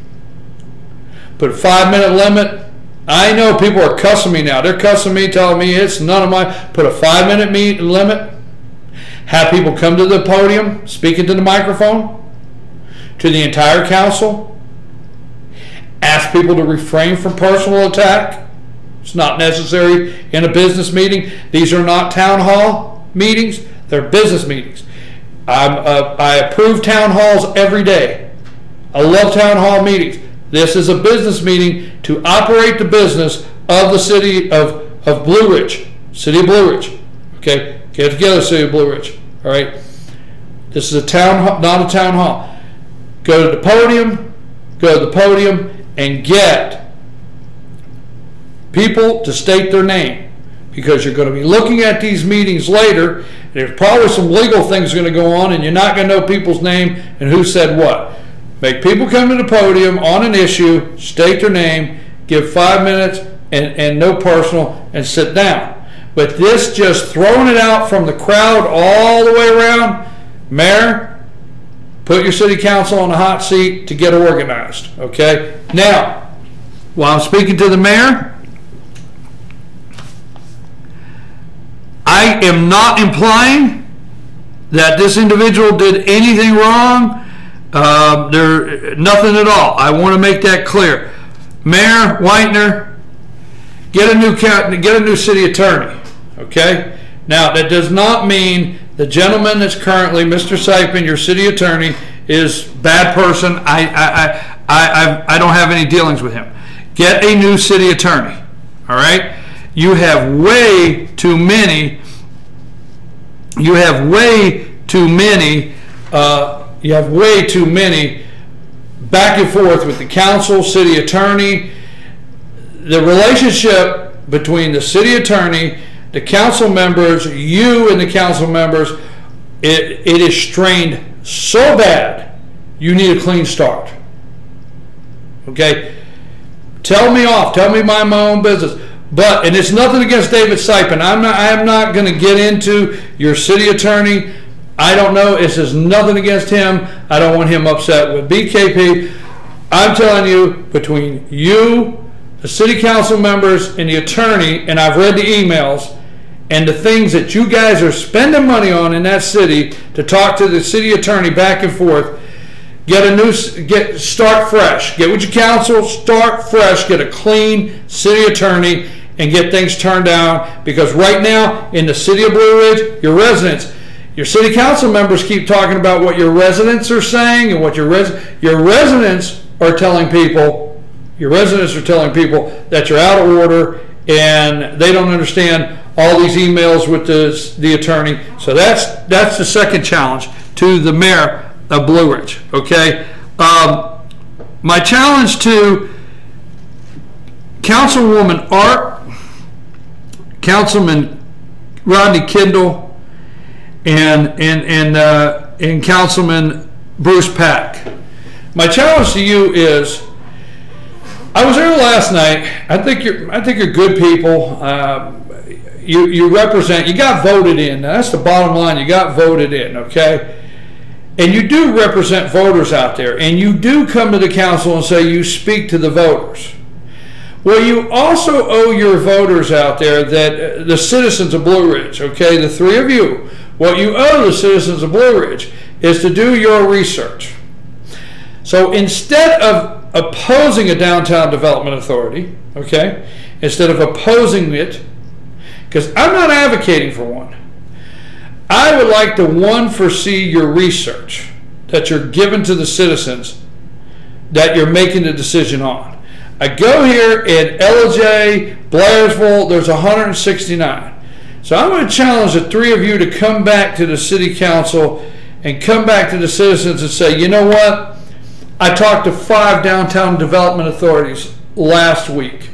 Put a 5-minute limit. I know people are cussing me now. They're cussing me, telling me it's none of my. Put a 5-minute limit. Have people come to the podium, speak into the microphone, to the entire council. Ask people to refrain from personal attack. It's not necessary in a business meeting. These are not town hall meetings. They're business meetings. I approve town halls every day. I love town hall meetings. This is a business meeting to operate the business of the city of Blue Ridge. City of Blue Ridge. Okay? Get together, City of Blue Ridge. All right? This is a town, not a town hall. Go to the podium and get people to state their name, because you're going to be looking at these meetings later. There's probably some legal things going to go on, and you're not going to know people's name and who said what. Make people come to the podium on an issue, state their name, give 5 minutes, and no personal, and sit down. But this just throwing it out from the crowd all the way around, Mayor, put your city council on the hot seat to get organized, okay? Now, while I'm speaking to the mayor, I am not implying that this individual did anything wrong. Nothing at all. I want to make that clear. Mayor Whitener, get a new city attorney, okay? Now, that does not mean the gentleman that's currently, Mr. Sipin, your city attorney, is a bad person. I don't have any dealings with him. Get a new city attorney, all right? You have way too many back and forth with the council, city attorney. The relationship between the city attorney, the council members, you and the council members, it is strained so bad, you need a clean start. Okay? Tell me off. Tell me mind my own business. But, and it's nothing against David Sipin. I'm not going to get into your city attorney. I don't know. This is nothing against him. I don't want him upset with BKP. I'm telling you, between you, the city council members, and the attorney, and I've read the emails, and the things that you guys are spending money on in that city to talk to the city attorney back and forth, start fresh. Get with your council, start fresh, get a clean city attorney, and get things turned down. Because right now, in the city of Blue Ridge, your residents, your city council members keep talking about what your residents are saying and what your residents are telling people. Your residents are telling people that you're out of order and they don't understand all these emails with the attorney. So that's the second challenge to the mayor of Blue Ridge. Okay, my challenge to Councilwoman Art, Councilman Rodney Kendall, and Councilman Bruce Pack. My challenge to you is, I was there last night. I think you're good people. You represent. You got voted in. Now, that's the bottom line. You got voted in. Okay. And you do represent voters out there, and you do come to the council and say you speak to the voters. Well, you also owe your voters out there, that the citizens of Blue Ridge, okay, the three of you, what you owe the citizens of Blue Ridge is to do your research, So instead of opposing a downtown development authority, okay, instead of opposing it, because I'm not advocating for one, I would like to, one, foresee your research that you're giving to the citizens that you're making the decision on. I go here in LJ, Blairsville, there's 169. So I'm going to challenge the three of you to come back to the city council and come back to the citizens and say, you know what? I talked to 5 downtown development authorities last week.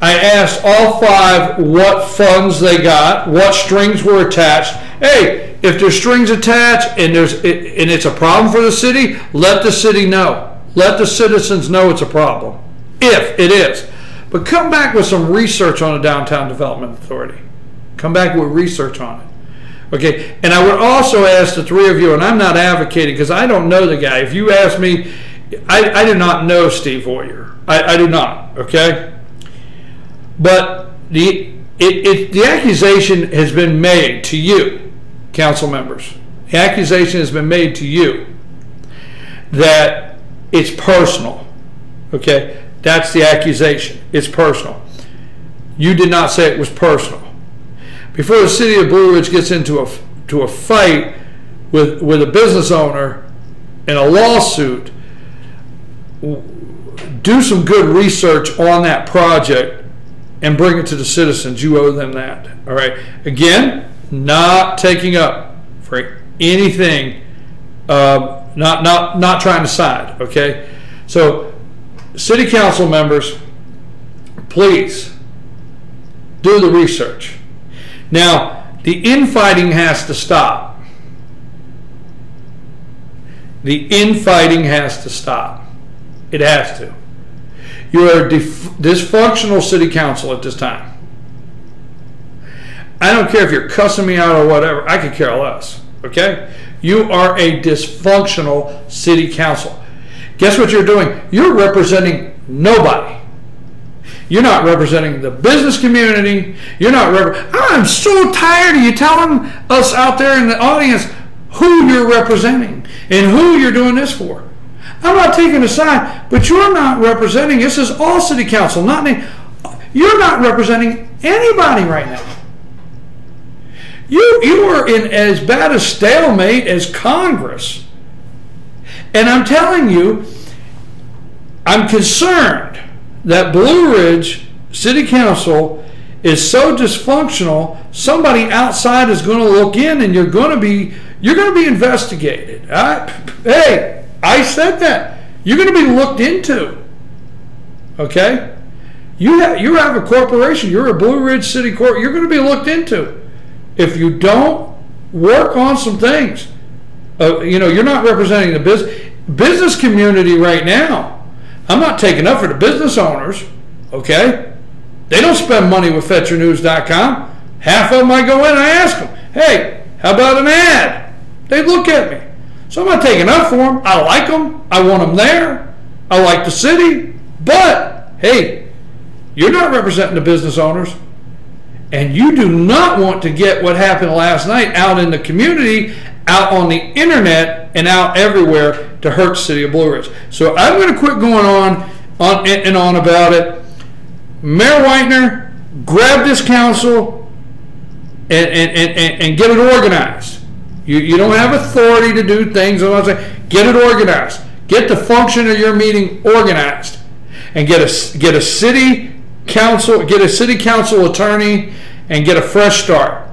I asked all 5 what funds they got, what strings were attached. Hey, if there's strings attached and it's a problem for the city, let the city know. Let the citizens know it's a problem, if it is. But come back with some research on a downtown development authority. Come back with research on it. Okay, and I would also ask the three of you, and I'm not advocating because I don't know the guy. If you ask me, I do not know Steve Hoyer. I do not, okay? But the accusation has been made to you, council members. The accusation has been made to you that it's personal, okay? That's the accusation. It's personal. You did not say it was personal. Before the city of Blue Ridge gets into a fight with a business owner in a lawsuit, do some good research on that project and bring it to the citizens. You owe them that. All right. Again, not taking up for anything. Not trying to side. Okay. So, city council members, please do the research. Now, the infighting has to stop. The infighting has to stop. It has to. You are a dysfunctional city council at this time. I don't care if you're cussing me out or whatever. I could care less. Okay? You are a dysfunctional city council. Guess what you're doing? You're representing nobody. You're not representing the business community. You're not I'm so tired of you telling us out there in the audience who you're representing and who you're doing this for. I'm not taking a side, but you're not representing. This is all city council, not me. You're not representing anybody right now. You are in as bad a stalemate as Congress. And I'm telling you, I'm concerned that Blue Ridge City Council is so dysfunctional, somebody outside is going to look in and you're going to be investigated. Hey, I said that. You're going to be looked into. Okay? You have a corporation. You're a Blue Ridge City Corp. You're going to be looked into. If you don't work on some things, you're not representing the business community right now. I'm not taking up for the business owners, okay? They don't spend money with FetcherNews.com. Half of them I go in and I ask them, hey, how about an ad? They look at me. So I'm not taking up for them. I like them. I want them there. I like the city. But, hey, you're not representing the business owners. And you do not want to get what happened last night out in the community, out on the internet, and out everywhere to hurt the city of Blue Ridge. So I'm going to quit going on about it. Mayor Whitener, grab this council and get it organized. You don't have authority to do things. Get it organized. Get the function of your meeting organized, and get a city council attorney, and get a fresh start.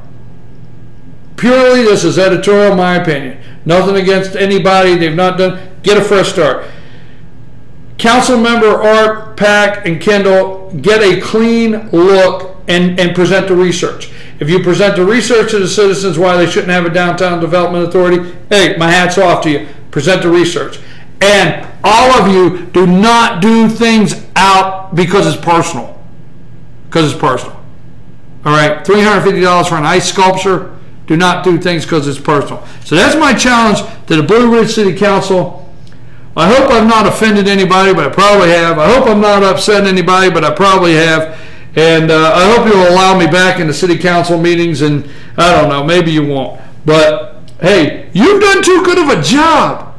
Purely, this is editorial, my opinion. Nothing against anybody. They've not done. Get a fresh start. Council member Art, Pack, and Kendall, get a clean look and present the research. If you present the research to the citizens why they shouldn't have a downtown development authority, hey, my hat's off to you. Present the research. And all of you, do not do things out because it's personal. Because it's personal. All right, $350 for an ice sculpture. Do not do things because it's personal. So that's my challenge to the Blue Ridge City Council. I hope I've not offended anybody, but I probably have. I hope I'm not upsetting anybody, but I probably have. And I hope you'll allow me back in the city council meetings, and I don't know, maybe you won't. But, hey, you've done too good of a job.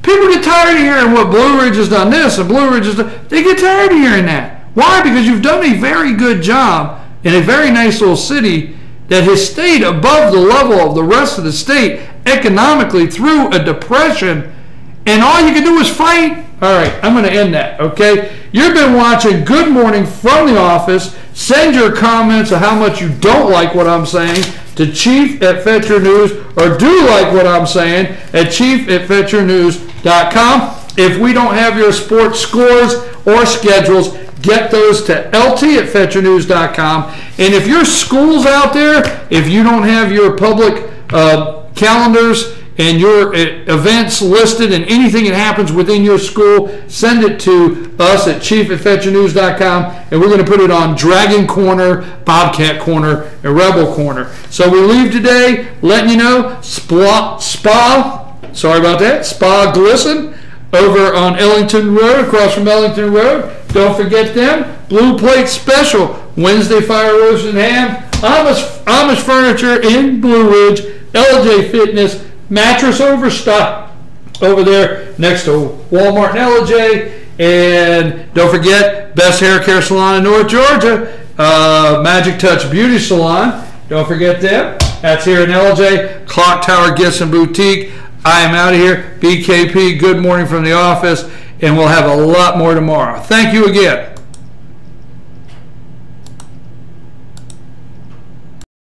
People get tired of hearing what Blue Ridge has done this and Blue Ridge has done. They get tired of hearing that. Why? Because you've done a very good job in a very nice little city that has stayed above the level of the rest of the state economically through a depression, and all you can do is fight. All right, I'm going to end that, okay? You've been watching Good Morning from the office. Send your comments of how much you don't like what I'm saying to chief@Fetcher News, or do like what I'm saying at chief@FetcherNews.com. If we don't have your sports scores or schedules, get those to LT@FetcherNews.com. And if your school's out there, if you don't have your public calendars and your events listed and anything that happens within your school, send it to us at chief@FetcherNews.com, and we're going to put it on Dragon Corner, Bobcat Corner, and Rebel Corner. So we leave today letting you know Spa Glisten over on Ellington Road, across from Ellington Road. Don't forget them. Blue Plate Special, Wednesday fire roast and ham, Amish Furniture in Blue Ridge, LJ Fitness, Mattress Overstock over there next to Walmart and LJ. And don't forget, best hair care salon in North Georgia, Magic Touch Beauty Salon. Don't forget them. That's here in LJ. Clock Tower Gifts and Boutique. I am out of here. BKP, Good Morning from the office. And we'll have a lot more tomorrow. Thank you again.